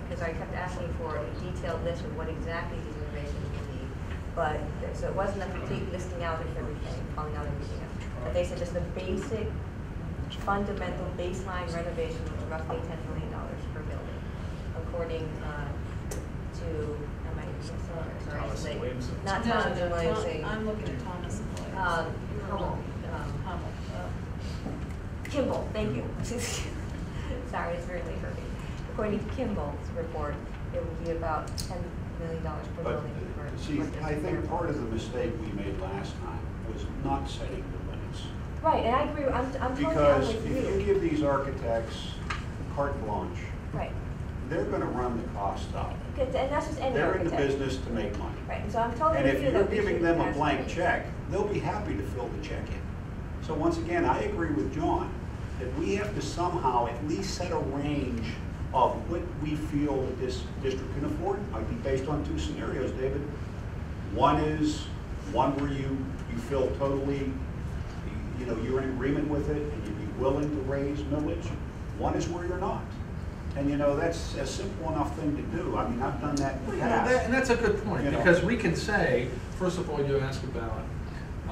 because I kept asking for a detailed list of what exactly these renovations would be. But, so it wasn't a complete listing out of everything, calling out everything out. But they said just the basic, fundamental baseline renovation was roughly $10 million per building, according to, am I Thomas and Williamson. Not No, Thomas and Williamson. I'm looking at Thomas and Williamson. Hummel. Hummel. Kimball, thank you. Sorry, it's very late for me. According to Kimball's report, it would be about $10 million per But, building. for see, this I think repair. part of the mistake we made last time was not setting the limits. Right, and I agree, I'm totally on Because with if you you. give these architects carte blanche, Right, they're gonna run the cost up. and that's just any They're in the architect. business to make money. Right, and so I'm totally And with if you you're that we giving should them a ask blank them. check, they'll be happy to fill the check in. So once again, I agree with John, that we have to somehow at least set a range of what we feel that this district can afford. Might be based on two scenarios, David. One is one where you feel totally, you're in agreement with it and you'd be willing to raise millage. One is where you're not. And that's a simple enough thing to do. I mean, I've done that in the past. And that's a good point, because we can say, first of all, you ask about.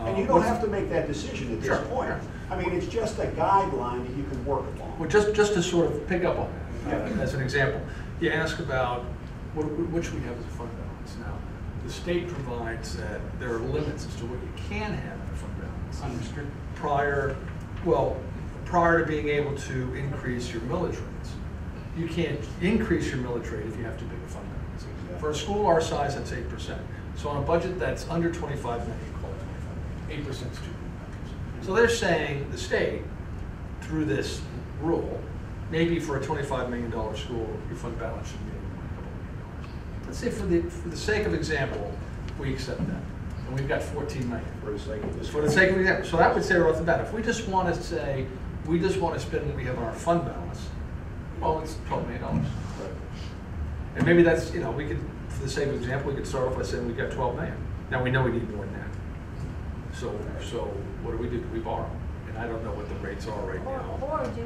And you don't have to make that decision at this Sure, point. sure. I mean, it's just a guideline that you can work upon. Well, just to sort of pick up on that, as an example, you ask about what should we have as a fund balance. Now, the state provides that there are limits as to what you can have in a fund balance. Unrestricted. Prior to being able to increase your millage rates. You can't increase your millage rate if you have too big a fund balance. For a school our size, that's 8%. So on a budget that's under 25 million, you call it 25 million. 8% is too big. So they're saying, the state, through this rule, maybe for a $25 million school, your fund balance should be a couple $1 million. Let's say for the sake of example, we accept that. And we've got 14 million. For the sake of this. For the sake of example. So that would say right off the bat, if we just want to say, we just want to spend what we have in our fund balance, well, it's $12 million. Right. And maybe that's, we could, for the sake of example, we could start off by saying we've got 12 million. Now we know we need more than that. So what do? Do we borrow? And I don't know what the rates are right now. Or do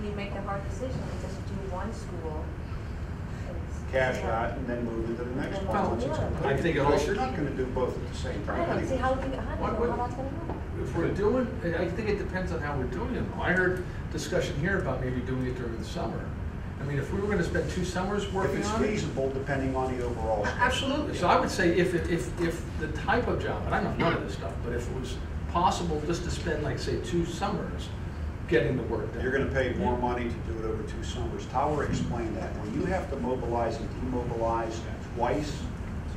we make the hard decision and just do one school? Cash out and then move into the next one. Well, once it's yeah. completed. I think it Because also- you're not gonna do both at the same I time. don't anyway. see how that's gonna go. If we're doing, I think it depends on how we're doing it. I heard discussion here about maybe doing it during the summer. I mean, if we were going to spend 2 summers If working it's on it. feasible, depending on the overall. schedule. Absolutely. So I would say if the type of job, and I know none of this stuff, but if it was possible just to spend, like, say, 2 summers getting the work done. You're gonna pay more money to do it over 2 summers. Tower explained that. When you have to mobilize and demobilize twice,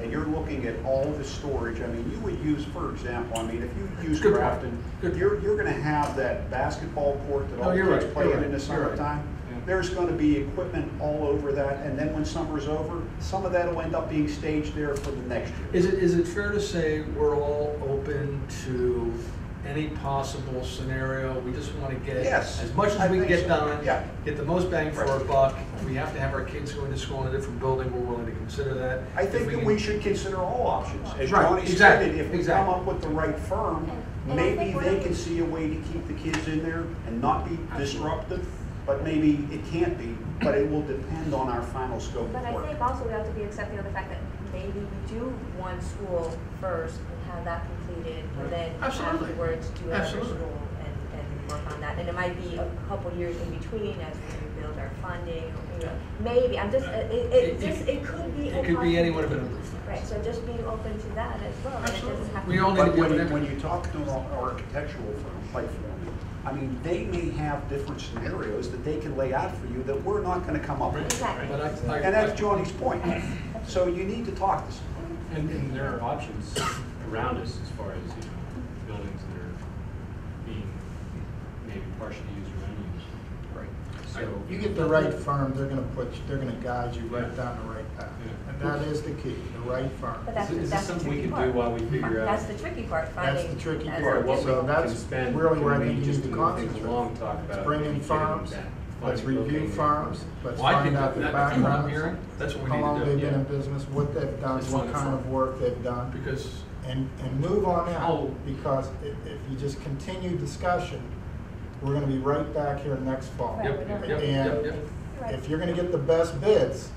and you're looking at all the storage, I mean, you would use, for example, I mean, if you use Good point. Grafton, Good. you're gonna have that basketball court that No, all the you're kids right. play You're in the right. You're right. summertime. Yeah. There's gonna be equipment all over that, and then when summer's over, some of that will end up being staged there for the next year. Is it fair to say we're all open to any possible scenario? We just want to get Yes, as much I as we can think get so. done, Yeah. get the most bang for Right. our buck. If we have to have our kids going to school in a different building, we're willing to consider that. I If think that can- we should consider all options. As Right, Johnny exactly, stated, if we exactly. come up with the right firm, And I maybe think they we're- can see a way to keep the kids in there and not be disruptive, but maybe it can't be, but it will depend on our final scope But of I work. think also we have to be accepting of the fact that maybe we do one school first and have that completed, and then Absolutely. afterwards do another Absolutely. school and work on that. And it might be a couple years in between as we rebuild our funding, maybe, I'm just, it could be. It could be any one of a number of things. Right, so just being open to that as well. and it doesn't Absolutely. have to We be- all need But to be when open. you talk to an architectural firm like Foreman, I mean, they may have different scenarios that they can lay out for you that we're not gonna come up with. Exactly. But I- And that's Johnny's point. So you need to talk to someone. And there are options around us as far as, buildings that are being maybe partially used or unused. Right. So. You get the right firm, they're gonna guide you right down the right path. Yeah. And that is the key, the right firm. But that's, Is this that's the something we tricky can part. do while we figure out? That's the tricky part, That's finding. the tricky that's part. the What we So difficult- that's can spend, really where I can we think you just need to move things concentrate. along, talk about Let's bring in getting firms, that let's funding review located. firms, let's Well, I find think out that, their from what I'm backgrounds, hearing, that's what we how need long to they've do. been in business, what they've done, It's what kind wonderful. of work they've done. Because And move on out, Oh. because if you just continue discussion, we're gonna be right back here next fall. Right, Yep, we don't- yep, And yep. Right. if you're gonna get the best bids,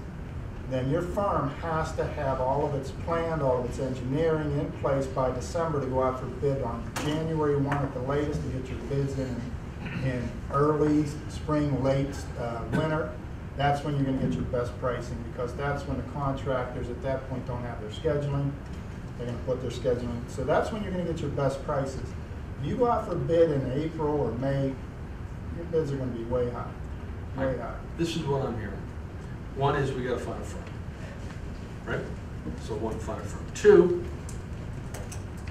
then your firm has to have all of its planned, all of its engineering in place by December to go out for bid on January 1 at the latest, to get your bids in early spring, late winter. That's when you're gonna get your best pricing, because that's when the contractors at that point don't have their scheduling. They're gonna put their scheduling, so that's when you're gonna get your best prices. If you go out for bid in April or May, your bids are gonna be way high, way high. This is what I'm hearing. One is we gotta find a firm, right? So one, find a firm. Two,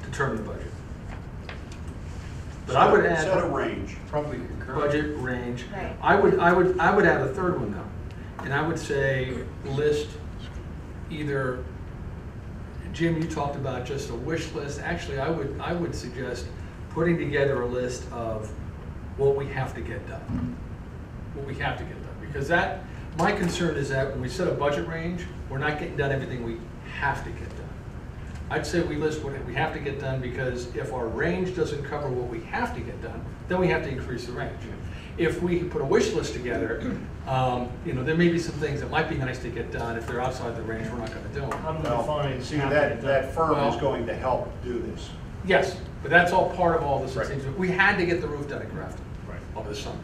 determine the budget. But I would add. Set a range. Probably concur. Budget range. Right. I would add a third one though. And I would say list either, Jim, you talked about just a wish list. Actually, I would suggest putting together a list of what we have to get done. What we have to get done. Because that, my concern is that when we set a budget range, we're not getting done everything we have to get done. I'd say we list what we have to get done, because if our range doesn't cover what we have to get done, then we have to increase the range. If we put a wish list together, you know, there may be some things that might be nice to get done. If they're outside the range, we're not going to do them. How do we define? See, have to get that done? firm is Well- going to help do this. Yes, but that's all part of all this. Right. We had to get the roof done at Grafton Right. over the summer.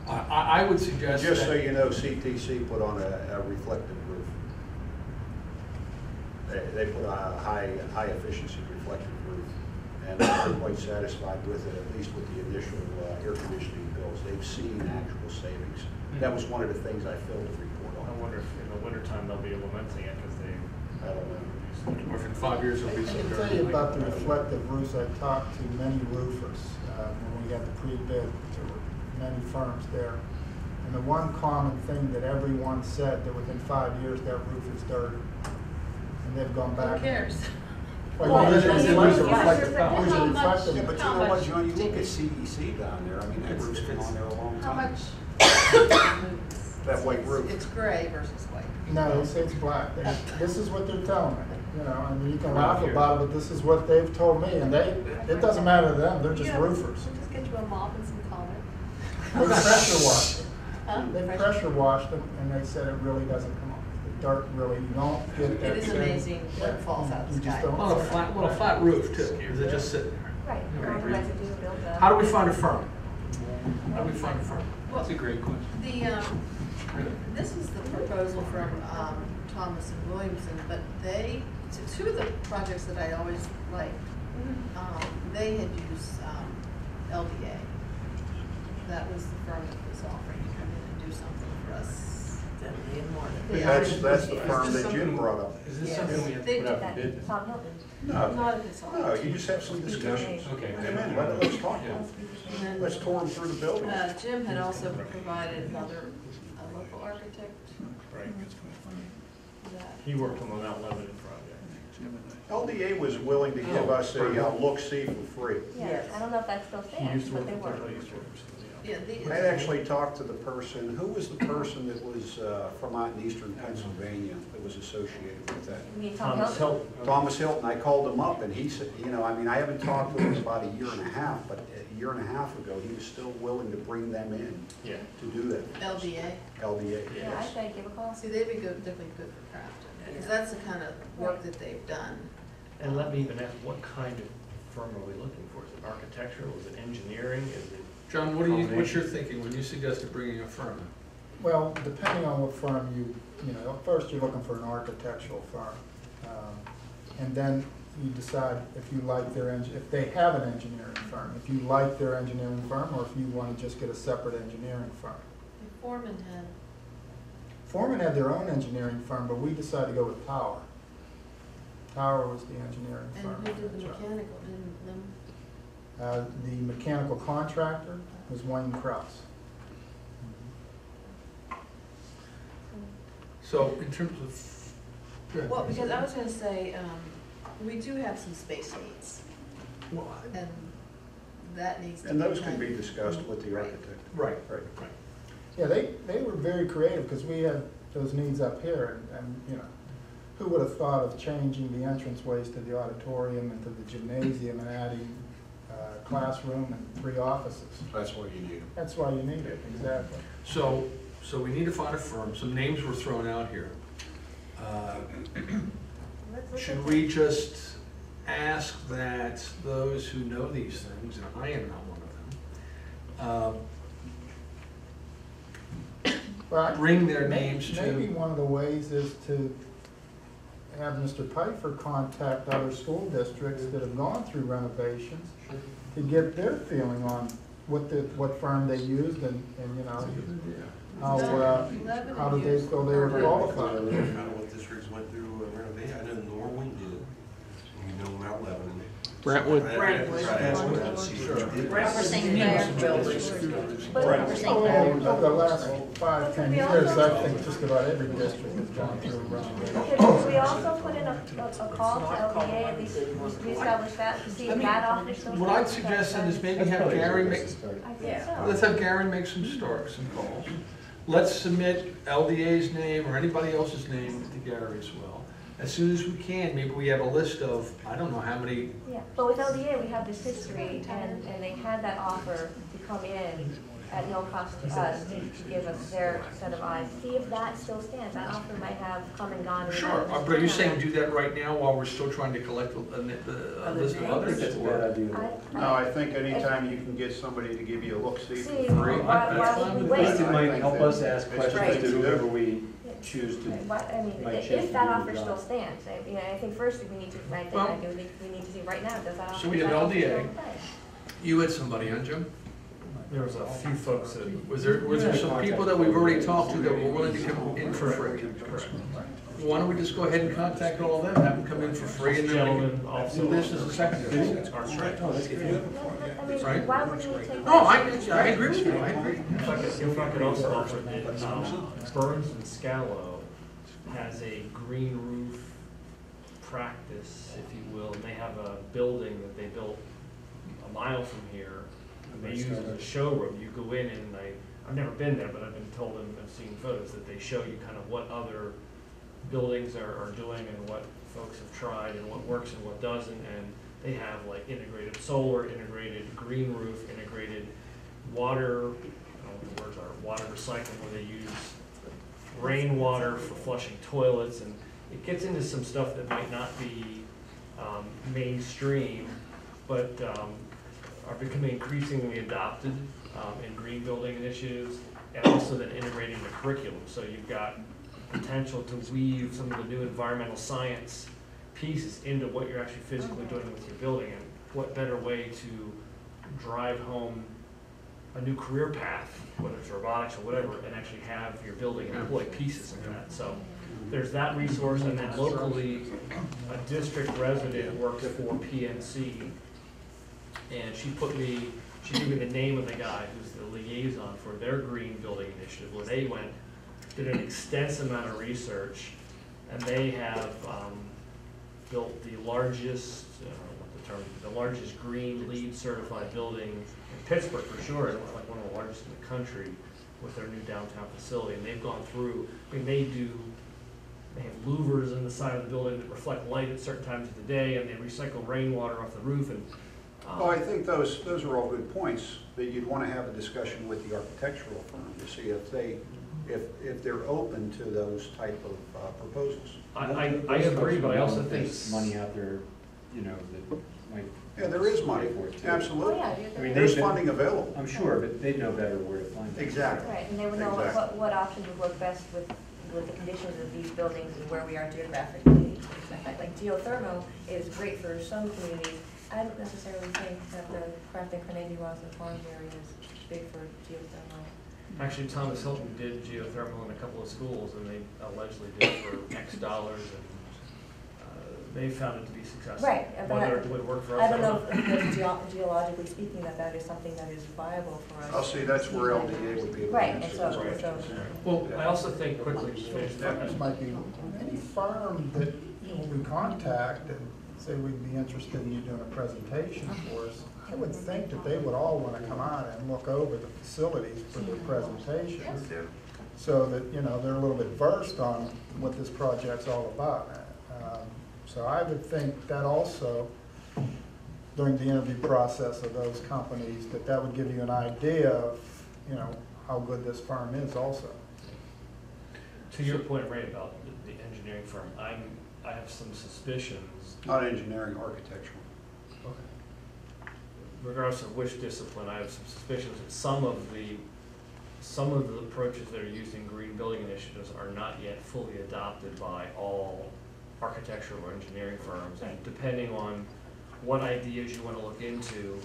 I would suggest Just so that, you know, CTC put on a reflective roof. They put a high efficiency reflective roof, and they're quite satisfied with it, at least with the initial air conditioning bills. They've seen actual savings. That was one of the things I filled the report I on. wonder if in the wintertime they'll be implementing it because they. I don't know. or if in 5 years it'll be I so can dirty. tell you about the reflective roofs. I talked to many roofers when we had the pre-bid. There were many firms there. And the one common thing that everyone said, that within 5 years that roof is dirty. And they've gone back. Who cares? Well, Well, it's it's reflective. reflective. It's How much- reflective. Yeah, but you How know what, much John, you look did- at CEC down there, I mean, that roof's been on there a long How time. much? That white roof. It's gray versus white. No, they say it's black. This is what they're telling me. You know, I mean, you can laugh about it, but this is what they've told me, and it doesn't matter to them, they're just roofers. We'll just get you a mop and some color. They pressure washed them. Huh? They pressure washed them, and they said it really doesn't come off. The dirt really, you don't get that. It is same- amazing what falls out of the You just sky. don't. Well, a flat roof too, because it just sitting there. Right, all the residue builds up. How do we find a firm? How do we find a firm? That's a great question. This is the proposal from Thomas and Williamson, but two of the projects that I always liked, they had used LDA. That was the firm that was offering to come in and do something for us. That's the firm that Jim brought up. Is this Yes. something we have They to put did out That for bid? Tom Hilton. No, Not a consultant. no, you just have some discussions. Okay. Come in, let's talk. Yeah. And then, Let's tour them through the building. Jim had also provided a local architect. Right. that- He worked on the Mount Lebanon project. LDA was willing to give us a look-see for free. Yeah, Yes. I don't know if that still He stands, used to but work they for, were. he used to work for somebody else. Yeah, I actually talked to the person, who was the person that was from out in eastern Pennsylvania that was associated with that? You mean Tom Thomas Hilton? Hilton. Thomas Hilton. I called him up and he said, you know, I mean, I haven't talked to him in about a year and a half, but a year and a half ago, he was still willing to bring them in Yeah. to do that. LDA. LDA, Yeah, I yes. say give a call. See, they'd be good, definitely good for Crafton, because that's the kind of work that they've done. And let me even ask, what kind of firm are we looking for? Is it architectural, is it engineering, is it? John, what's your thinking when you suggested bringing a firm in? Well, depending on what firm you know, first you're looking for an architectural firm. And then you decide if you like if they have an engineering firm, if you like their engineering firm, or if you want to just get a separate engineering firm. Foreman had, Foreman had their own engineering firm, but we decided to go with Tower. Tower was the engineering and firm. who did the mechanical, didn't them? The mechanical contractor was Wayne Krause. So in terms of, go ahead. Well, because I was gonna say, we do have some space needs, Well, and that needs to be. And those can kind be of- discussed with the Right. architect. right. Right. Yeah, they were very creative, because we had those needs up here, and, you know, who would have thought of changing the entranceways to the auditorium and to the gymnasium and adding a classroom and 3 offices? That's what you need. That's why you need it, exactly. So we need to find a firm. Some names were thrown out here. Should we just ask that those who know these things, and I am not one of them, Well, bring their names to. Maybe one of the ways is to have Mr. Pfeiffer contact other school districts that have gone through renovations to get their feeling on what firm they used and you know, how did they feel they were qualified. I don't know what districts went through renovation. I know Norwin did. You know Mount Lebanon. Brentwood. Brentwood. For St. Clair. Over the last 5-10 years, I think just about every district has gone through a renovation. Okay, but we also put in a call to LDA, at least reestablish that, to see if that office still. What I'd suggest then is maybe have Gary make, I think so. let's have Gary make some calls. Let's submit LDA's name or anybody else's name to Gary as well. As soon as we can, maybe we have a list of, I don't know how many. Yeah, but with LDA, we have this history, and they had that offer to come in at no cost to us, to give us their set of eyes. See if that still stands. That offer might have come and gone. Sure, but are you saying do that right now while we're still trying to collect a list of others? That's a bad idea. No, I think anytime you can get somebody to give you a look-see for See, free. why would we At least wait? it might help us ask Right. questions to whoever we choose to. I mean, might change if that the offer job. still stands, I think first we need to, we need to see right now, does that offer? So we have does that offer LDA. still in play? You had somebody on, Jim? There was a few folks that. Was there some people that we've already talked to that were willing to come in for free? Correct. Why don't we just go ahead and contact all of them, have them come in for free, and then we Gentlemen, can also. do this as a secondary. That's right. Oh, that's good. I mean, Right. why would we take? No, that? I agree with you, I agree. If I could also offer that Burns and Scalo has a green roof practice, if you will, and they have a building that they built a mile from here, and they use it as a showroom. You go in and I've never been there, but I've been told and I've seen photos that they show you kind of what other buildings are doing and what folks have tried and what works and what doesn't, and they have like integrated solar, integrated green roof, integrated water, I don't know what the words are, water recycling, where they use rainwater for flushing toilets, and it gets into some stuff that might not be mainstream, but are becoming increasingly adopted in green building initiatives, and also then integrating the curriculum. So you've got potential to weave some of the new environmental science pieces into what you're actually physically doing with your building, and what better way to drive home a new career path, whether it's robotics or whatever, and actually have your building employ pieces of that. So there's that resource, and then locally, a district resident works for PNC, and she gave me the name of the guy who's the liaison for their green building initiative, where they did an extensive amount of research, and they have built the largest, the largest green LEED certified building in Pittsburgh for sure, and like one of the largest in the country with their new downtown facility. And they've gone through, I mean, they have louvers in the side of the building that reflect light at certain times of the day, and they recycle rainwater off the roof. And Well, I think those are all good points, that you'd want to have a discussion with the architectural firm to see if they're open to those type of proposals. I agree, but I also think There's money out there, you know, that might. Yeah, there is money, pay for it, too. absolutely. Oh, yeah, I mean, There's they- funding available. I'm sure, but they know better where to find it. Exactly. Right, and they would know Exactly. what options would work best with the conditions of these buildings and where we are geographically. Like geothermal is great for some communities. I don't necessarily think that the Crafton, Carnegie, Roslyn Farms area is big for geothermal. actually Thomas Hilton did geothermal in a couple of schools, and they allegedly did it for X dollars, and they found it to be successful. Right, but Whether it would work for us, I don't know if geologically speaking that is something that is viable for us. I'll see, that's where LDA would be able to Right, and answer. so, Well, I also think quickly to finish that. This might be any firm that we contact and say we'd be interested in you doing a presentation for us. I would think that they would all want to come out and look over the facilities for their presentations, so that, you know, they're a little bit versed on what this project's all about. So I would think that also, during the interview process of those companies, that would give you an idea of, you know, how good this firm is also. To your point, Ray, about the engineering firm, I have some suspicions. Not engineering, architectural. Okay. Regardless of which discipline, I have some suspicions that some of the some of the approaches that are used in green building initiatives are not yet fully adopted by all architectural or engineering firms. And depending on what ideas you want to look into,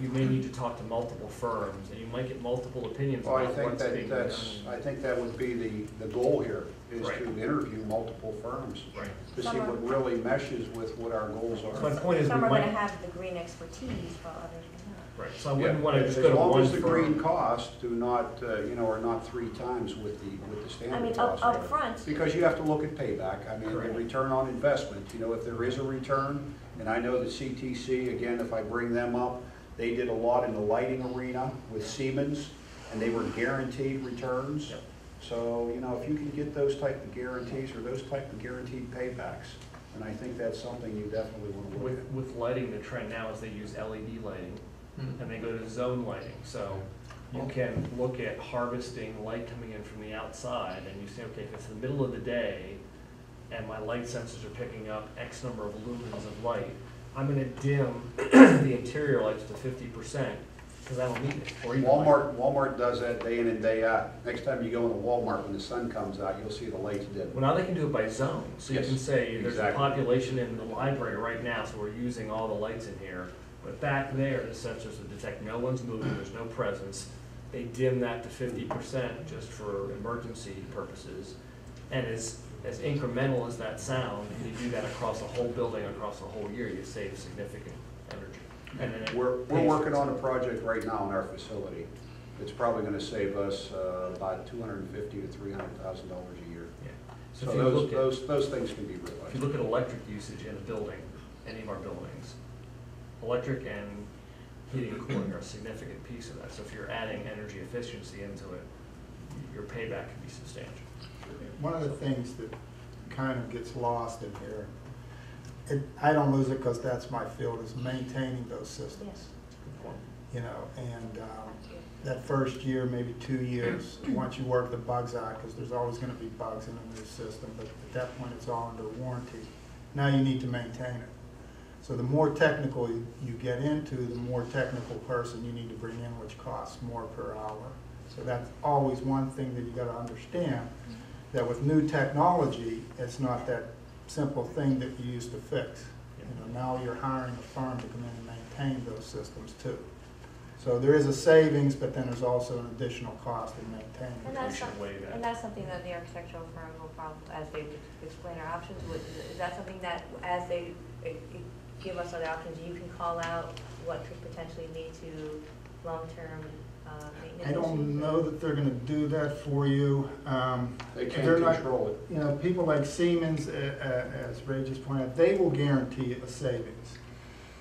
you may need to talk to multiple firms, and you might get multiple opinions Well, I about think what's being that done. I think that would be the goal here, is Right. to interview multiple firms. Right. To see what really meshes with what our goals So are. my point is, we Some are gonna might, have the green expertise, while others may not. right, so I wouldn't want to just As go to long one as the green firm. costs do not, are not 3 times with the I standard mean, costs. up front. Because you have to look at payback. I mean, the Correct. return on investment, if there is a return, and I know that CTC, again, if I bring them up, they did a lot in the lighting arena with Siemens, and they were guaranteed returns. Yep. So, if you can get those type of guarantees or those type of guaranteed paybacks, and I think that's something you definitely want to look at. With lighting, the trend now is they use LED lighting, Hmm. and they go to zone lighting. So you can look at harvesting light coming in from the outside, and you say, okay, if it's the middle of the day, and my light sensors are picking up X number of lumens of light, I'm gonna dim the interior lights to 50%, because I don't need it. Or even Walmart does that day in and day out. Next time you go into Walmart, when the sun comes out, you'll see the lights dim. Well, now they can do it by zone, so you Yes, can say, there's a exactly. population in the library right now, so we're using all the lights in here, but back there, the sensors will detect no one's moving, there's no presence. They dim that to 50% just for emergency purposes, and as incremental as that sound, you do that across the whole building, across the whole year, you save significant energy. And then it We're pays working for on a itself. project right now in our facility. It's probably going to save us about $250,000 to $300,000 a year. Yeah. So if you look at- those things can be If you realized. look at electric usage in a building, any of our buildings, electric and heating and cooling are a significant piece of that. So if you're adding energy efficiency into it, your payback can be substantial. One of the things that kind of gets lost in here, I don't lose it because that's my field, is maintaining those systems. Yes. Good point. And that first year, maybe 2 years, once you work the bugs out, because there's always going to be bugs in a new system, but at that point, it's all under warranty. Now you need to maintain it. So the more technical you get into, the more technical person you need to bring in, which costs more per hour. So that's always one thing that you got to understand, that with new technology, it's not that simple thing that you used to fix. Now you're hiring a firm to come in and maintain those systems too. So there is a savings, but then there's also an additional cost in maintaining. And that's something that the architectural firm will probably, as they explain our options, is that something that as they give us other options, you can call out what could potentially lead to long-term maintenance I don't issues? know that they're gonna do that for you. They can't They're not- control it. People like Siemens, as Ray just pointed out, they will guarantee a savings.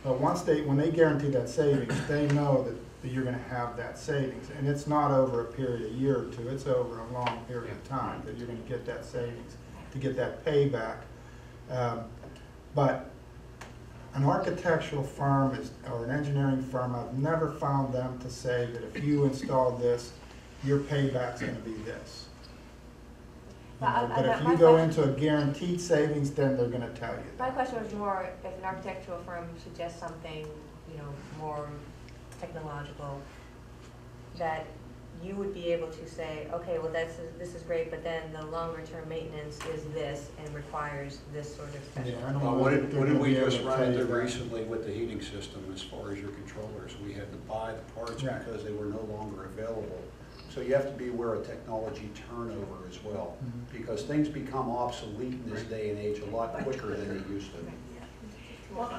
But when they guarantee that savings, they know that you're gonna have that savings. And it's not over a period of a year or two, it's over a long period of time that you're gonna get that savings, to get that payback. But an architectural firm or an engineering firm, I've never found them to say that if you install this, your payback's gonna be this. But if you go into a guaranteed savings, then they're gonna tell you My that. question was more, if an architectural firm suggests something, more technological, that you would be able to say, okay, well, this is great, but then the longer term maintenance is this and requires this sort of special. Yeah, I don't Well, know what that did they're gonna we be able just to run tell into you that. recently with the heating system as far as your controllers? We had to buy the parts Right. because they were no longer available. So you have to be aware of technology turnover as well, Mhm. because things become obsolete in this day and age a lot quicker than they used to. Well,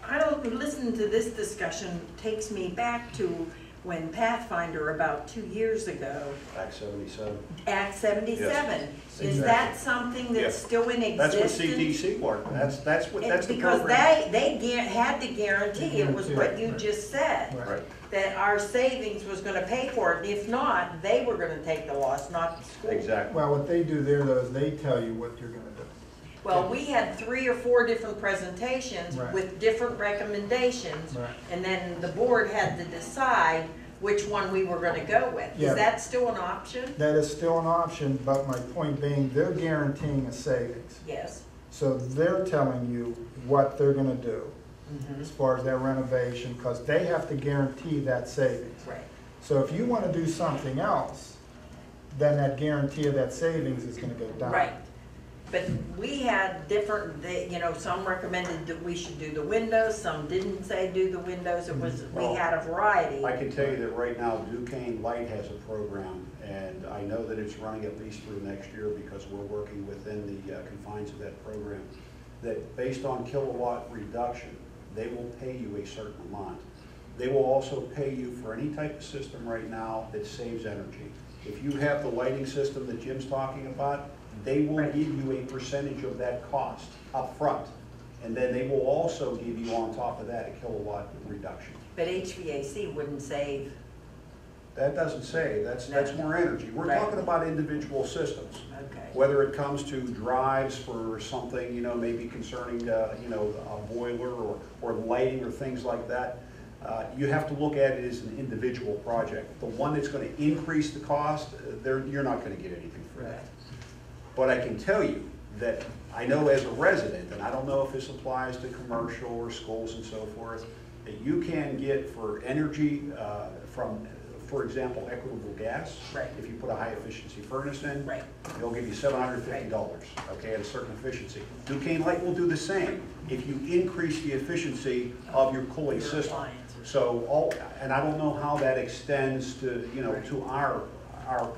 I don't, listening to this discussion takes me back to when Pathfinder about 2 years ago, Act 77. Act 77. Is Exactly. that something that's Yes. still in That's what existence? CTC worked. That's the Because program. they had to guarantee, it was what you just said, Right. Right, that our savings was gonna pay for it. If not, they were gonna take the loss, not the school. exactly. Well, what they do there, though, is they tell you what you're gonna do. Well, we had 3 or 4 different presentations Right. with different recommendations, Right. and then the board had to decide which one we were gonna go with. Yeah. Is that still an option? That is still an option, but my point being, they're guaranteeing a savings. Yes. So they're telling you what they're gonna do Mhm. as far as their renovation, because they have to guarantee that savings. Right. So if you want to do something else, then that guarantee of that savings is going to go down. Right. But we had different, you know, some recommended that we should do the windows, some didn't say do the windows. It was, we had a variety. I can tell you that right now Duquesne Light has a program, and I know that it's running at least through next year because we're working within the confines of that program, that based on kilowatt reduction, they will pay you a certain amount. They will also pay you for any type of system right now that saves energy. If you have the lighting system that Jim's talking about, they will give you a percentage of that cost up front. And then they will also give you on top of that a kilowatt reduction. But HVAC wouldn't save. That doesn't say, that's more energy. We're talking about individual systems. Okay. Whether it comes to drives for something, you know, maybe concerning, you know, a boiler or lighting or things like that, you have to look at it as an individual project. The one that's going to increase the cost, you're not going to get anything for that. But I can tell you that I know as a resident, and I don't know if this applies to commercial or schools and so forth, that you can get for energy from, for example, equitable gas. Right. If you put a high efficiency furnace in, right, they'll give you $750, okay, at a certain efficiency. Duquesne Light will do the same if you increase the efficiency of your cooling system. So and I don't know how that extends to, you know, to our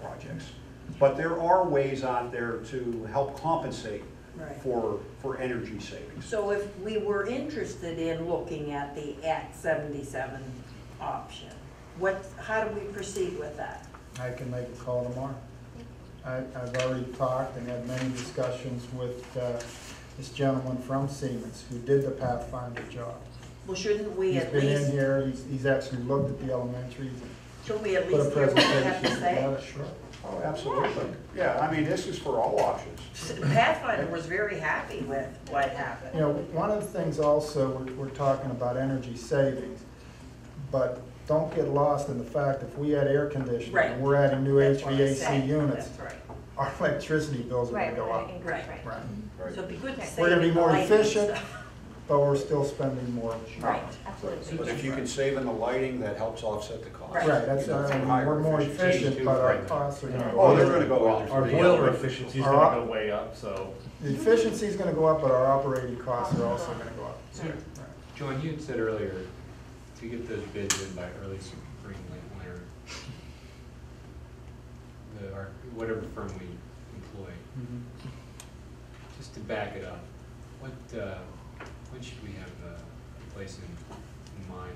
projects. But there are ways out there to help compensate for energy savings. So if we were interested in looking at the Act 77 option, how do we proceed with that? I can make a call tomorrow. I've already talked and had many discussions with this gentleman from Siemens who did the Pathfinder job. Well, shouldn't we at least... He's been in here, he's actually looked at the elementaries. Should we at least hear what they have to say? Sure. Oh, absolutely. Yeah, I mean, this is for all options. Pathfinder was very happy with what happened. You know, one of the things also, we're talking about energy savings, but don't get lost in the fact if we had air conditioning and we're adding new HVAC units, our electricity bills are going to go up. Right. So it'd be good to save. We're going to be more lighting efficient, stuff. but we're still spending more. Right, absolutely. But if you can save in the lighting, that helps offset the cost. Right, that's, we're more efficient, but our costs are going to go Oh, up. they're going to go up. Our boiler efficiency is going to go way up, so. The efficiency is going to go up, but our operating costs are also going to go up. John, you had said earlier to get those bids in by early spring, late winter, whatever firm we employ, just to back it up, when should we have a place in mind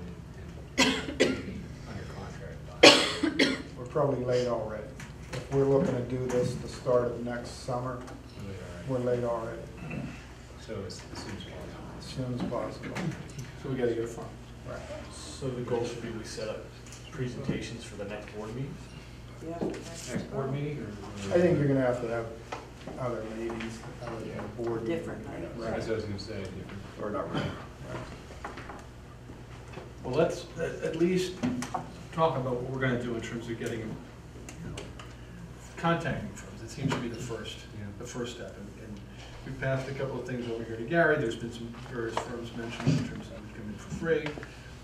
and maybe under contract by? We're probably late already. If we're looking to do this the start of next summer, we're late already. So as soon as possible. As soon as possible. So we gotta get a firm. Right. So the goal should be we set up presentations for the next board meeting? Yeah. Next board meeting or? I think you're gonna have other meetings, board meetings. Different meetings. Right. As I was gonna say, different. Or not really. Well, let's at least talk about what we're gonna do in terms of getting, contacting firms. It seems to be the first step. And we passed a couple of things over here to Gary. There's been some various firms mentioned in terms of would come in for free.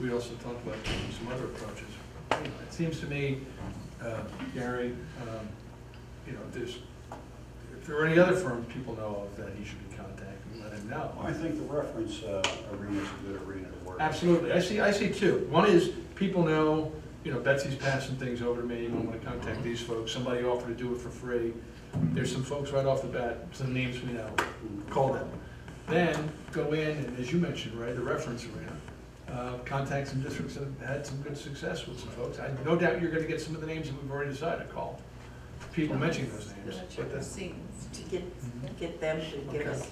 We also talked about some other approaches. It seems to me, Gary, if there are any other firms people know of that he should be contacting, let him know. I think the reference arena is a good arena to work. Absolutely. I see two. One is people know, Betsy's passing things over to me. I want to contact these folks. Somebody offered to do it for free. There's some folks right off the bat, some names we know. Call them. Then go in, and as you mentioned, right, the reference arena. Contact some districts that have had some good success with some folks. I no doubt you're going to get some of the names that we've already decided to call. People mentioning those names. To get them to give us.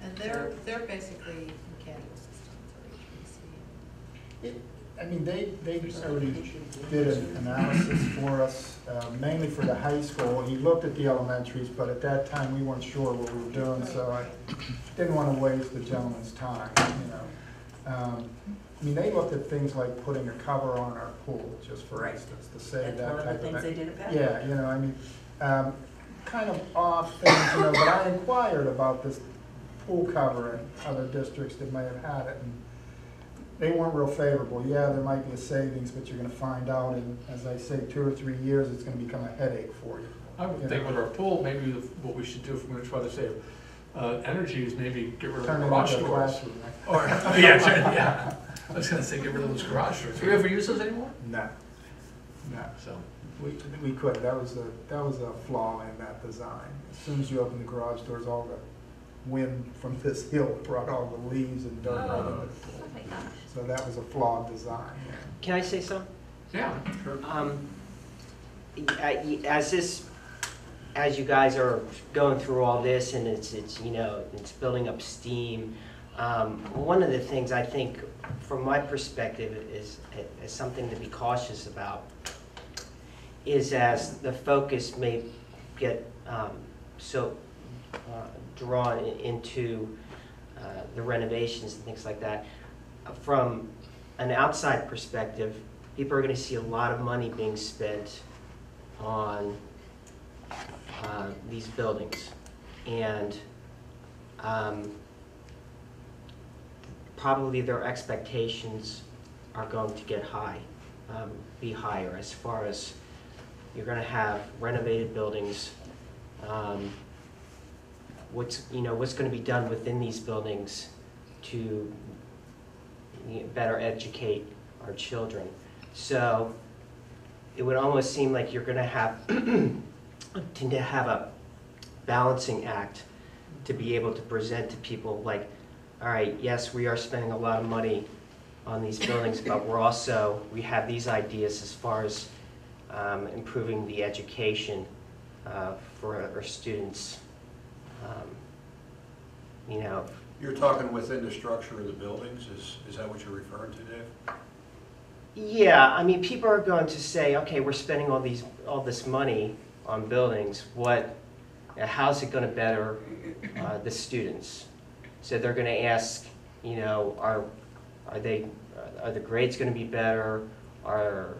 And they're basically mechanical systems or HVAC. I mean, they already did an analysis for us, mainly for the high school. He looked at the elementaries, but at that time we weren't sure what we were doing, so I didn't want to waste the gentleman's time, I mean, they looked at things like putting a cover on our pool, just for instance, to save that type of thing. That's one of the things they did at Pat. Yeah, I mean, kind of odd things, but I inquired about this pool cover in other districts that may have had it. And they weren't real favorable. Yeah, there might be a savings, but you're gonna find out in, as I say, 2 or 3 years, it's gonna become a headache for you. I would think with our pool, maybe what we should do if we're gonna try to save energy is maybe get rid of the Turn it garage into a doors. classroom, right? Or, yeah. I was gonna say, get rid of those garage doors. Do we ever use those anymore? No, no. So, We couldn't. That was a flaw in that design. As soon as you open the garage doors, all the wind from this hill brought all the leaves and dirt right into the pool. Oh my gosh. So that was a flawed design. Can I say something? yeah, sure. As you guys are going through all this and it's you know, it's building up steam, one of the things I think from my perspective is something to be cautious about is as the focus may get drawn into the renovations and things like that. From an outside perspective, people are going to see a lot of money being spent on these buildings, and probably their expectations are going to get be higher as far as you're going to have renovated buildings. What's going to be done within these buildings to better educate our children. So it would almost seem like you're going to have to have a balancing act to be able to present to people like, all right, yes, we are spending a lot of money on these buildings, but we have these ideas as far as improving the education for our students. You're talking within the structure of the buildings, is that what you're referring to, Dave? Yeah, I mean, people are going to say, okay, we're spending all this money on buildings. How's it going to better the students? So they're going to ask, are the grades going to be better? Are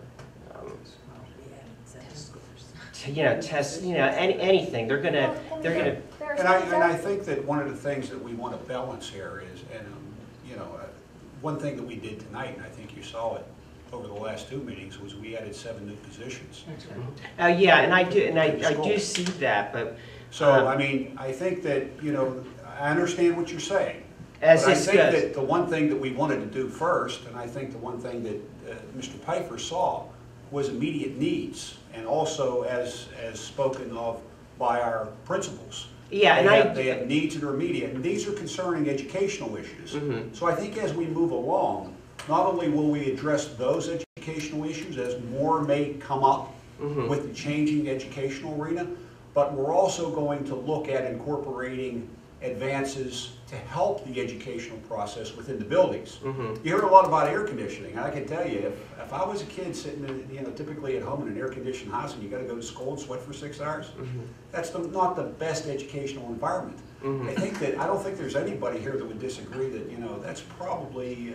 tests, anything. They're gonna. And I think that one of the things that we want to balance here is, one thing that we did tonight, and I think you saw it over the last 2 meetings, was we added 7 new positions. Yeah, and I do see that, but. So, I mean, I think that, I understand what you're saying. As but I this think goes. that the one thing that we wanted to do first, and I think the one thing that Mr. Piper saw, was immediate needs, and also as spoken of by our principals. Yeah, They have needs that are immediate, and these are concerning educational issues. Mm-hmm. So I think as we move along, not only will we address those educational issues as more may come up mm-hmm. with the changing educational arena, but we're also going to look at incorporating advances to help the educational process within the buildings. Mm-hmm. You heard a lot about air conditioning, and I can tell you, if I was a kid sitting typically at home in an air-conditioned house and you got to go to school and sweat for 6 hours, Mm-hmm. that's not the best educational environment. Mm-hmm. I don't think there's anybody here that would disagree that, that's probably,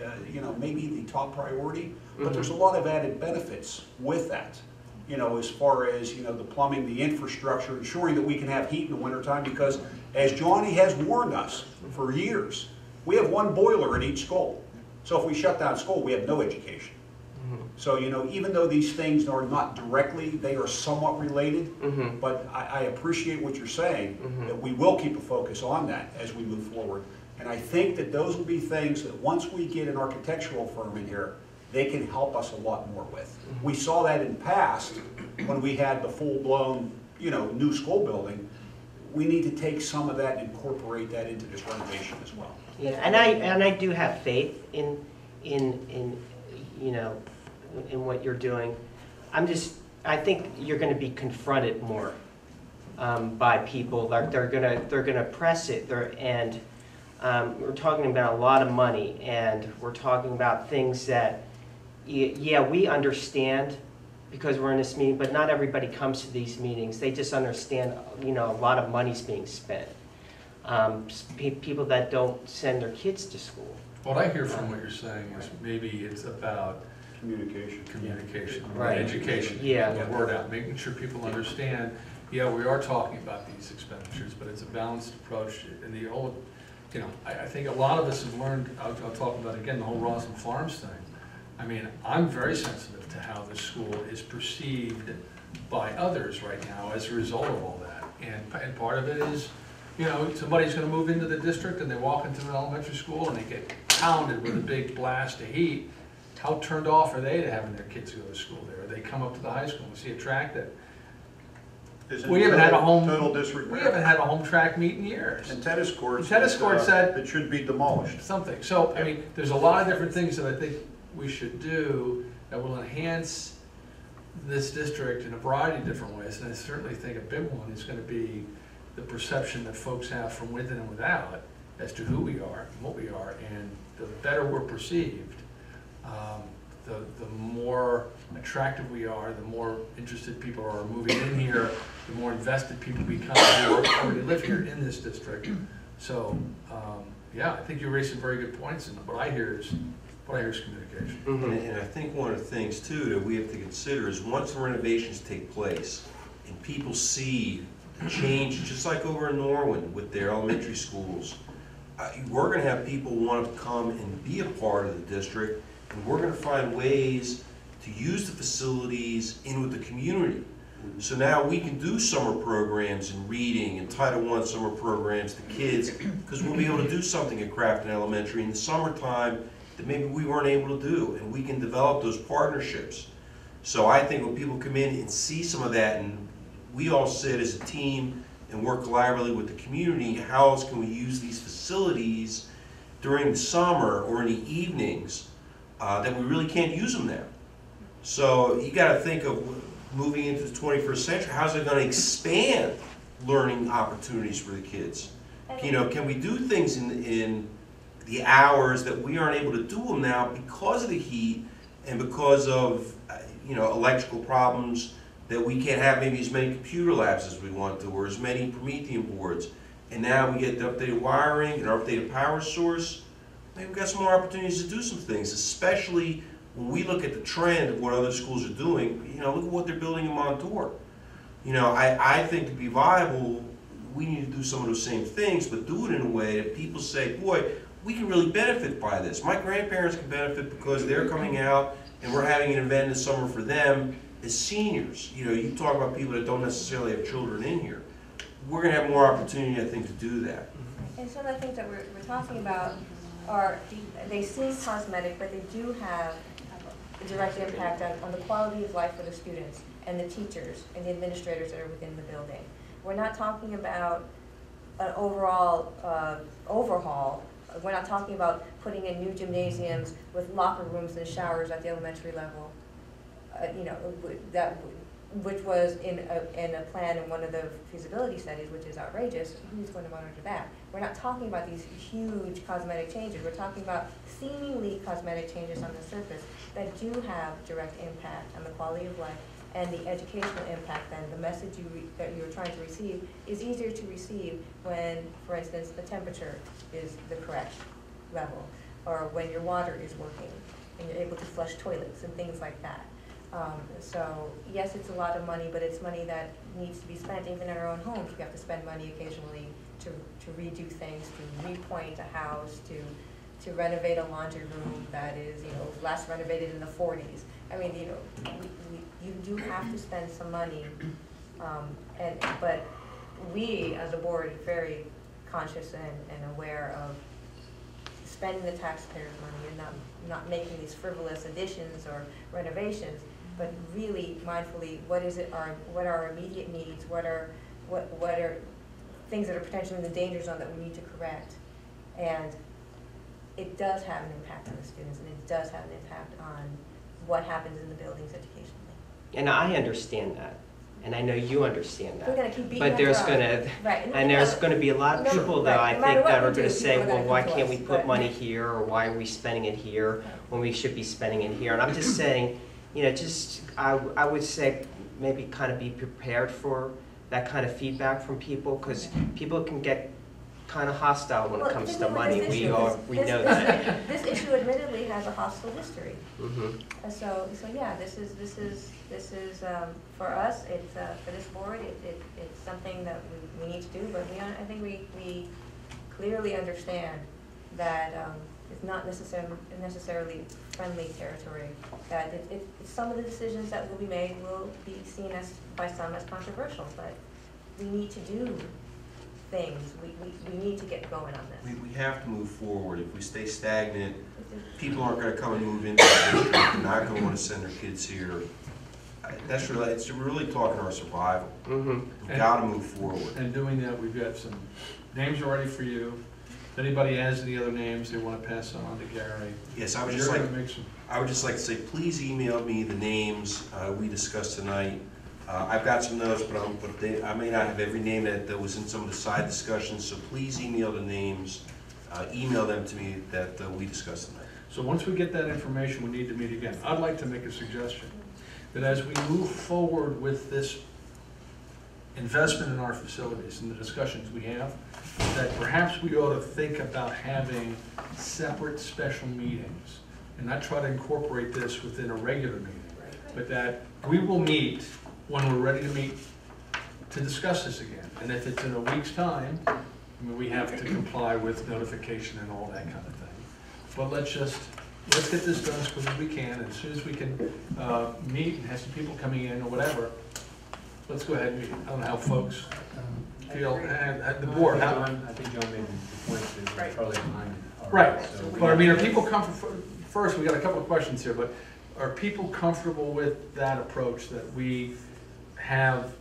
maybe the top priority, but Mm-hmm. there's a lot of added benefits with that. As far as, the plumbing, the infrastructure, ensuring that we can have heat in the wintertime, because as Johnny has warned us for years, we have 1 boiler at each school. So if we shut down school, we have no education. Mm-hmm. So, even though these things are not directly, they are somewhat related, Mm-hmm. but I appreciate what you're saying, Mm-hmm. that we will keep a focus on that as we move forward. And I think that those will be things that once we get an architectural firm in here, they can help us a lot more with. We saw that in the past when we had the full-blown, new school building. We need to take some of that and incorporate that into this renovation as well. Yeah, and I do have faith in what you're doing. I think you're going to be confronted more by people. They're gonna press it. We're talking about a lot of money, and we're talking about things that, yeah, we understand because we're in this meeting, but not everybody comes to these meetings. They just understand, a lot of money's being spent. People that don't send their kids to school. What I hear from what you're saying is maybe it's about Communication. Right. Education, Yeah. getting the word out, making sure people understand, yeah, we are talking about these expenditures, but it's a balanced approach. In the old you know, I think a lot of us have learned, I'll talk about again, the whole Roslyn Farms thing. I mean, I'm very sensitive to how the school is perceived by others right now as a result of all that. And part of it is, you know, somebody's gonna move into the district and they walk into an elementary school and they get pounded with a big blast of heat. How turned off are they to having their kids go to school there? They come up to the high school and see a track that, we haven't had a home, Total disrepair. we haven't had a home track meet in years. And tennis courts. The tennis court said it should be demolished. something. So, I mean, there's a lot of different things that I think we should do that will enhance this district in a variety of different ways. And I certainly think a big one is going to be the perception that folks have from within and without as to who we are and what we are. And the better we're perceived, the more attractive we are, the more interested people are moving in here, the more invested people become who already live here in this district. So, yeah, I think you raised some very good points, and what I hear is communication. And I think one of the things too that we have to consider is once the renovations take place and people see change, just like over in Norwin with their elementary schools, we're going to have people want to come and be a part of the district, and we're going to find ways to use the facilities in with the community. So now we can do summer programs in reading and Title I summer programs to kids, because we'll be able to do something at Crafton Elementary in the summertime that maybe we weren't able to do, and we can develop those partnerships. So I think when people come in and see some of that, and we all sit as a team and work collaboratively with the community, how else can we use these facilities during the summer or in the evenings that we really can't use them now. So you got to think of moving into the 21st century, how's it going to expand learning opportunities for the kids? You know, can we do things in the hours that we aren't able to do them now because of the heat and because of, you know, electrical problems, that we can't have maybe as many computer labs as we want to, or as many Promethean boards. And now we get the updated wiring and our updated power source. Maybe we've got some more opportunities to do some things, especially when we look at the trend of what other schools are doing. You know, look at what they're building in Montour. You know, I think to be viable, we need to do some of those same things, but do it in a way that people say, boy, we can really benefit by this. My grandparents can benefit because they're coming out and we're having an event in the summer for them as seniors. You know, you talk about people that don't necessarily have children in here. We're going to have more opportunity, I think, to do that. And some of the things that we're talking about are, they seem cosmetic, but they do have a direct impact on the quality of life for the students and the teachers and the administrators that are within the building. We're not talking about an overall overhaul. We're not talking about putting in new gymnasiums with locker rooms and showers at the elementary level. You know, which was in a plan in one of the feasibility studies, which is outrageous. Who's going to monitor that? We're not talking about these huge cosmetic changes. We're talking about seemingly cosmetic changes on the surface that do have direct impact on the quality of life and the educational impact. Then the message that you're trying to receive is easier to receive when, for instance, the temperature is the correct level, or when your water is working and you're able to flush toilets and things like that. So yes, it's a lot of money, but it's money that needs to be spent even in our own homes. We have to spend money occasionally to redo things, to repoint a house, to renovate a laundry room that is, you know, last renovated in the 40s. I mean, you know, you do have to spend some money, but we as a board are very conscious and aware of spending the taxpayers' money and not making these frivolous additions or renovations, but really mindfully, what are our immediate needs, what are things that are potentially in the danger zone that we need to correct. And it does have an impact on the students, and it does have an impact on what happens in the buildings educationally. And I understand that, and I know you understand that. We're going to keep beating but that there's drum. going to, Right. and there's going to be a lot of people that I think that are going to say, well, why can't we put money here, or why are we spending it here when we should be spending it here? And I'm just saying, you know, I would say maybe kind of be prepared for that kind of feedback from people, because people can get kind of hostile when it comes to money. We know that. This issue admittedly has a hostile history. Mm-hmm. So yeah, this is for us. It's for this board. It's something that we need to do. But I think we clearly understand that it's not necessarily friendly territory, that some of the decisions that will be made will be seen by some as controversial, but we need to do things. We need to get going on this. We have to move forward. If we stay stagnant, people aren't gonna come and move into the district. They're not gonna wanna send their kids here. That's really, it's really talking our survival. We've gotta move forward. And doing that, we've got some names already for you. If anybody has any other names they want to pass on to Gary. Yes, I would you're just like, gonna make some. I would just like to say, please email me the names we discussed tonight. I've got some notes, but I may not have every name that was in some of the side discussions, so please email the names, email them to me that we discussed tonight. So once we get that information, we need to meet again. I'd like to make a suggestion that as we move forward with this investment in our facilities and the discussions we have, that perhaps we ought to think about having separate special meetings and not try to incorporate this within a regular meeting, but that we will meet when we're ready to meet to discuss this again. And if it's in a week's time, I mean, we have to comply with notification and all that kind of thing. But let's get this done as quick as we can, and as soon as we can meet and have some people coming in or whatever, let's go ahead and meet. I don't know how folks feel, the board. I think John made the point that we're probably behind. Right, So but I mean, are people comfortable, first, we got a couple of questions here, but are people comfortable with that approach that we have,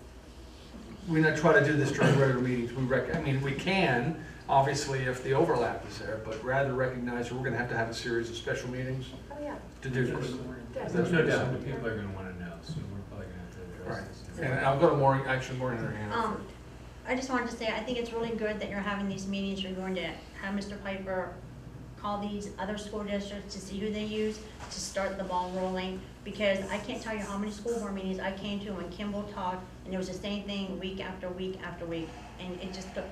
we're not try to do this during regular meetings, I mean, we can, obviously, if the overlap is there, but rather recognize that we're gonna have to have a series of special meetings Oh, yeah. to do this. There's no doubt that people are going to want to know, so we're probably going to have to address Right, this. and I'll go to Maureen, actually Maureen in her hand. I just wanted to say, I think it's really good that you're having these meetings. You're going to have Mr. Piper call these other school districts to see who they use to start the ball rolling. Because I can't tell you how many school board meetings I came to when Kimball talked, and it was the same thing week after week after week. And it just got,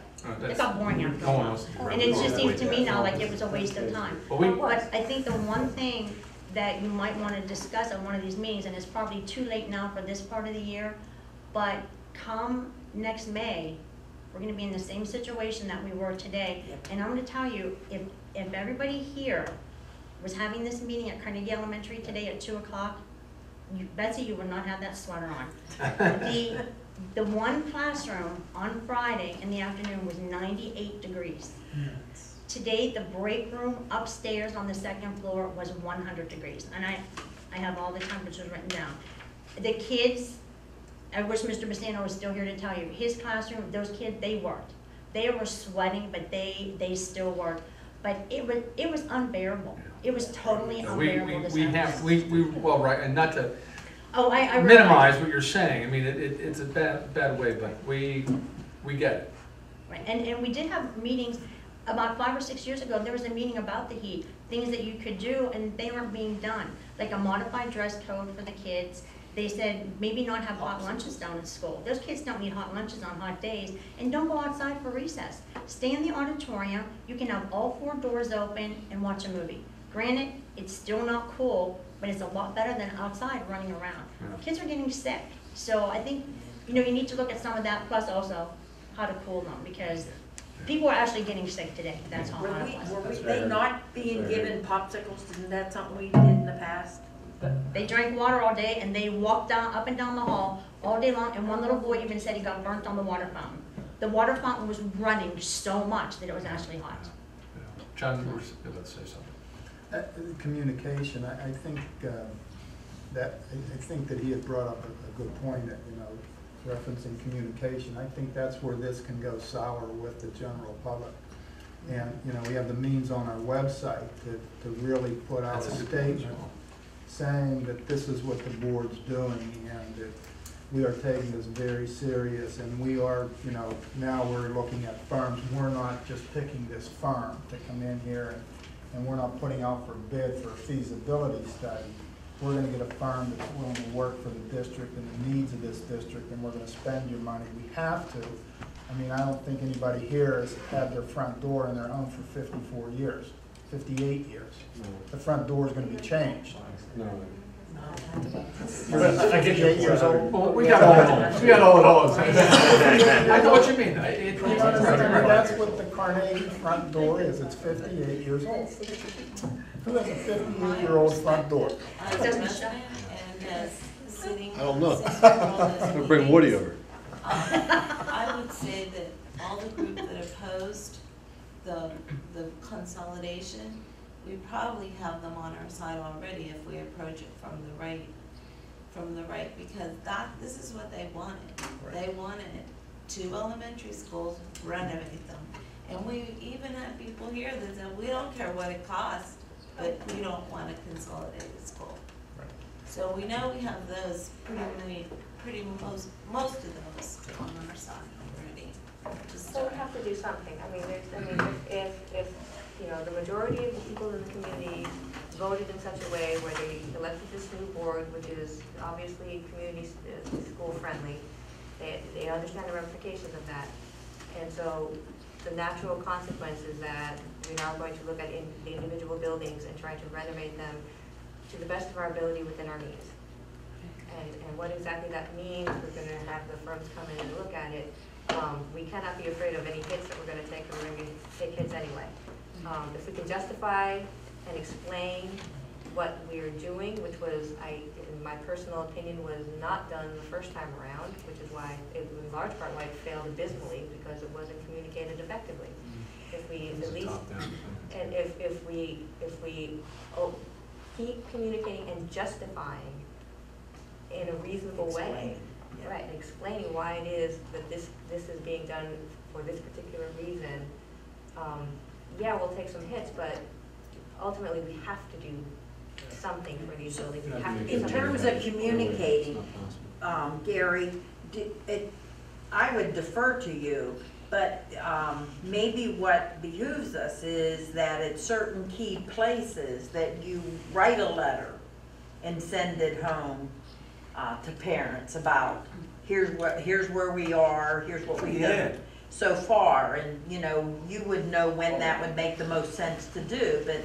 it got boring after a while. And it just seems to me now like it was a waste of time. But I think the one thing that you might want to discuss at one of these meetings, and it's probably too late now for this part of the year, but come next May, we're going to be in the same situation that we were today. And I'm going to tell you, if everybody here was having this meeting at Carnegie Elementary today at 2 o'clock, Betsy, you would not have that sweater on. The one classroom on Friday in the afternoon was 98 degrees. Today, the break room upstairs on the second floor was 100 degrees. And I have all the temperatures written down. The kids, I wish Mr. Bassano was still here to tell you, his classroom, those kids, they worked. They were sweating, but they still worked. But it was unbearable. It was totally unbearable. Well, right, and not to I minimize what you're saying. I mean, it's a bad way, but we get it. Right, and we did have meetings about 5 or 6 years ago. There was a meeting about the heat, things that you could do, and they weren't being done. Like a modified dress code for the kids. They said maybe not have hot lunches down at school. Those kids don't need hot lunches on hot days. And don't go outside for recess. Stay in the auditorium. You can have all 4 doors open and watch a movie. Granted, it's still not cool, but it's a lot better than outside running around. Yeah. Kids are getting sick. So I think, you need to look at some of that, plus also how to cool them, because people are actually getting sick today. That's how hot it was. Were they not being given popsicles? Isn't that something we did in the past? They drank water all day, and they walked up and down the hall all day long, and one little boy even said he got burnt on the water fountain. The water fountain was running so much that it was actually hot. John, let's say something. Communication, I think that he had brought up a good point, that, referencing communication. I think that's where this can go sour with the general public. And, we have the means on our website to really put out a statement saying that this is what the board's doing, and that we are taking this very serious, and we are, now we're looking at firms. We're not just picking this firm to come in here, and we're not putting out for bid for a feasibility study. We're going to get a firm that's willing to work for the district and the needs of this district, and we're going to spend your money. We have to. I mean, I don't think anybody here has had their front door in their home for 54 years, 58 years. The front door is going to be changed. I get your 8 years old. Well, we got all at home. We got all at home. I know what you mean. That's what the Carnegie front door is, it's 58 years old. Who has a 58-year-old front door? I'm a resident and sitting. I don't know. sitting here on this I'm gonna bring meeting, Woody over. I would say that all the group that opposed the consolidation, we probably have them on our side already if we approach it from the right, because this is what they wanted. They wanted 2 elementary schools, renovate them. And we even had people here that said, we don't care what it costs, but we don't want a consolidated school. So we know we have those most of those on our side already. So we have to do something. I mean, if you know, the majority of the people in the community voted in such a way where they elected this new board, which is obviously community school friendly, they understand the ramifications of that. And so the natural consequence is that we're now going to look at the individual buildings and try to renovate them to the best of our ability within our means. And what exactly that means, we're going to have the firms come in and look at it. We cannot be afraid of any hits that we're going to take, because we're going to take hits anyway. If we can justify and explain what we're doing, which was, in my personal opinion, was not done the first time around, which is why, in large part, why it failed abysmally, because it wasn't communicated effectively. If we at least, and if we keep communicating and justifying in a reasonable way, right, and explaining why it is that this is being done for this particular reason. Yeah, we'll take some hits, but ultimately we have to do something for these buildings. We have to do In something. terms of communicating, Gary, I would defer to you, but maybe what behooves us is that at certain key places that you write a letter and send it home to parents about here's where we are, here's what we've done so far, and you would know when that would make the most sense to do. But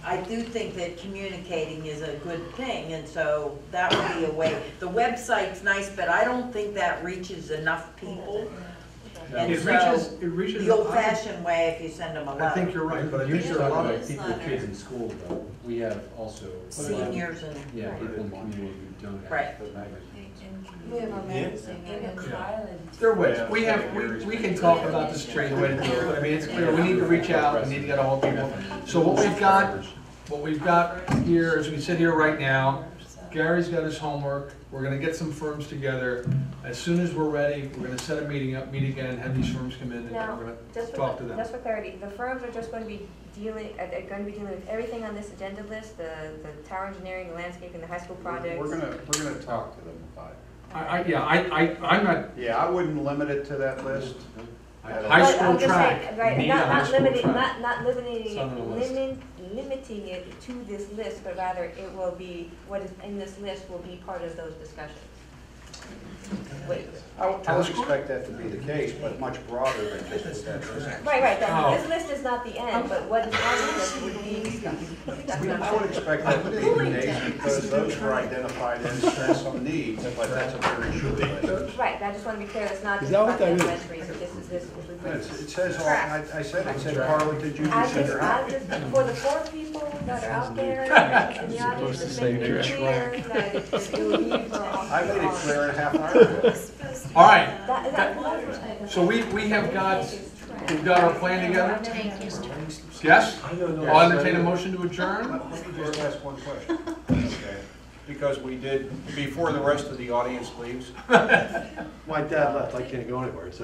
I do think that communicating is a good thing, and so that would be a way. The website's nice, but I don't think that reaches enough people. And It reaches. the old-fashioned way, if you send them a letter. I think you're right, but I think You're there are a lot talking of about people with kids in school, though. We have also. Seniors and. Yeah, people in the community who don't have. Right. those magazines. We have our magazine, and in Carlynton. There are ways. We can talk about this training way to do it, but I mean, it's clear, we need to reach out, we need to get a hold of people. So what we've got here, as we sit here right now, Gary's got his homework, we're gonna get some firms together. As soon as we're ready, we're gonna set a meet again, have these firms come in, and Now, we're just gonna talk to them. Just for clarity, the firms are just going to be dealing with everything on this agenda list, the tower engineering, the landscaping, the high school projects. We're gonna talk to them about it. I'm not, Yeah, I wouldn't limit it to that list. high But school I'm just track, saying, right, need a high school track. not limiting It's on the list. limiting it to this list, but rather it will be, what is in this list will be part of those discussions. Wait. I would expect that to be the case, but much broader than just what that list. Right, Oh. this list is not the end, but what is on the list would be discussed. That's what I'm I would saying. expect that to be the case, because those were identified as some needs, but that's a very short list. Right, I just want to be clear, it's not Is just that about what the that is? elementary, so this is this. It says, I said Carlynton Junior I just, Senior High. for the 4 people that are out there in the audience, just make it clear that it will be for all. I made it clear in a half hour ago. All right, Is that so we've got our plan together? Tank is Yes? I'll entertain a motion to adjourn. Let me just ask one question. Okay. Because we did, before the rest of the audience leaves, My dad left, I can't go anywhere, so.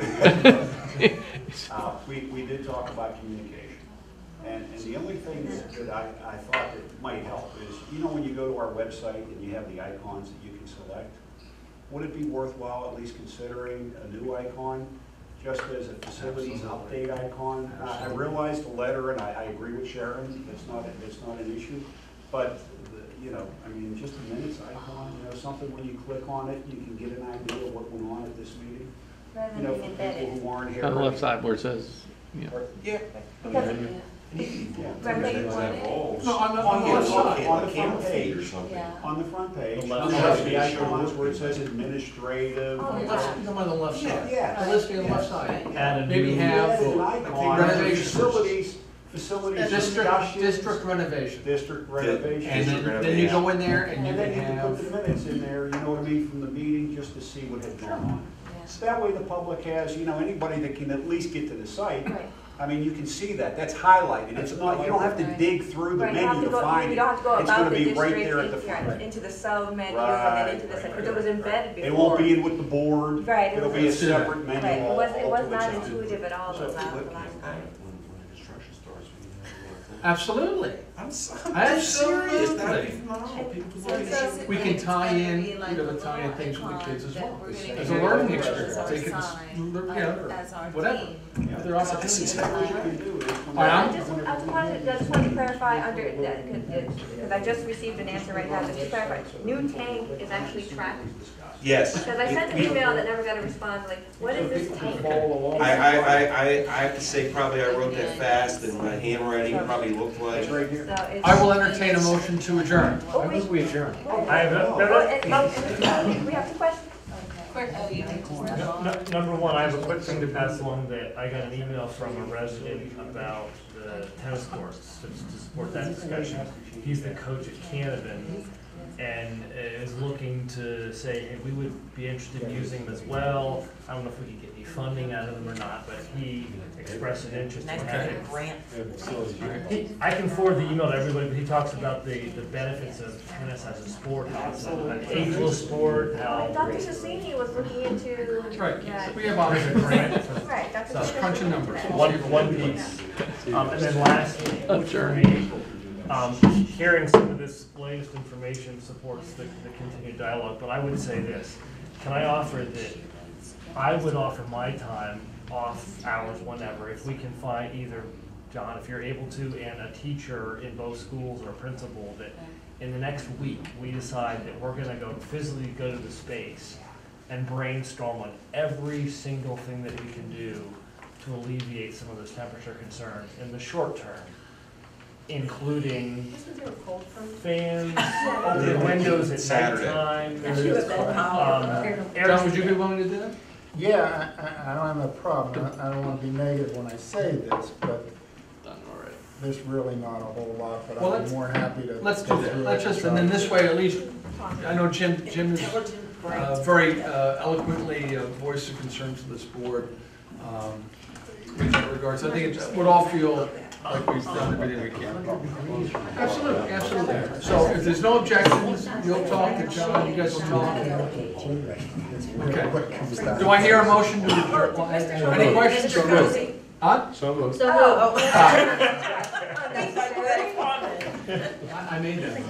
we did talk about communication. And the only thing that I thought that might help is, when you go to our website and you have the icons that you can select, would it be worthwhile at least considering a new icon, just as a facilities update icon? I realize the letter, and I agree with Sharon, it's not an issue, but, just a minutes icon, something when you click on it, you can get an idea of what went on at this meeting. rather For than people embedded? who aren't here. On the left side where it says, Yeah. Because Yeah. No, On on the the left side. on the Camera front feed page, or something. on the front page, The you left have side. the icons where it says administrative. Oh, Let's get them on the left side. Yeah. The listing on the left side. Add a Maybe new- have Add an icon, renovations. facilities District discussion, renovation. district And renovation. then you go in there and you And then can you can put have, the minutes in there, you know what I mean, from the meeting, just to see what had gone on. So that way the public has, you know, anybody that can at least get to the site. Right. I mean, you can see that, that's highlighted, it's not, you don't have to dig through the Right, you have menu to to go, find you it. don't have to go It's about gonna the be right district, there at the into, front. into the sub menu, and Right, then into the, right, because it was embedded before. It won't be in with the board, Right, it it'll was- be a Let's do that. separate menu. Right, it all was to not itself. intuitive at all So, the last time. when construction starts, we can have absolutely. I'm Absolutely. serious, that'd be phenomenal. People So can it see- says We can it's tie gonna in, be you like know, a tie in little things with the kids as icon well. that we're gonna As a use learning as experience, our they can, sign, as our whatever, team. have their That's opportunities. what you can do is when All right, I I'm- just wanted to clarify under, because I just received an answer right now, just to clarify, new tank is actually tracked? Yes. Because I sent an email that never got a response, like, what is this tank? I have to say, probably I wrote that fast and my handwriting probably looked like. It's right here. So it's. I will entertain a motion to adjourn. Oh, wait. We adjourn. I have We have two questions. Quick, you need Number one, I have a quick thing to pass along that I got an email from a resident about the tennis courts to support that discussion. He's the coach at Canavin and is looking to say, hey, we would be interested in using them as well. I don't know if we could get any funding out of them or not, but he expressed an interest in Next having. grant. I can forward the email to everybody, but he talks about the benefits of tennis as a sport, how it's an ageless sport, how. Dr. Sassini was looking into. Right, that. we have others in grant. Right, Dr. So, Sassini. crunching numbers. One piece. And then lastly, for me, hearing some of this latest information supports the continued dialogue, but I would say this. Can I offer that I would offer my time off hours whenever, if we can find either, John, if you're able to, and a teacher in both schools or a principal, that in the next week, we decide that we're gonna physically go to the space and brainstorm on every single thing that we can do to alleviate some of those temperature concerns in the short term, including Isn't there a cold front? fans, open windows at Saturday. nighttime. John, would you be willing to do that? Yeah, I don't have a problem. I don't want to be negative when I say this, but there's really not a whole lot, but Well, I'd be more happy to. Let's do go that. through Let's it. just, and then this way, at least, I know Jim is very eloquently voiced the concerns of this board in that regard. So I think it would all feel like we've done everything we can. Absolutely, absolutely. So if there's no objections, you'll talk to John, you guys will talk. Okay. Do I hear a motion to adjourn? Any questions? Mr. Cozy. Huh? So moved. So I made that.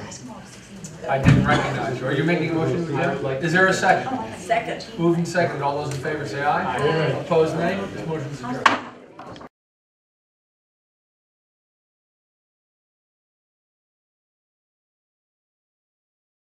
I didn't recognize you. Are you making a motion? Is there a second? Second. Moving second. All those in favor say aye. Opposed, nay. This motion is adjourned.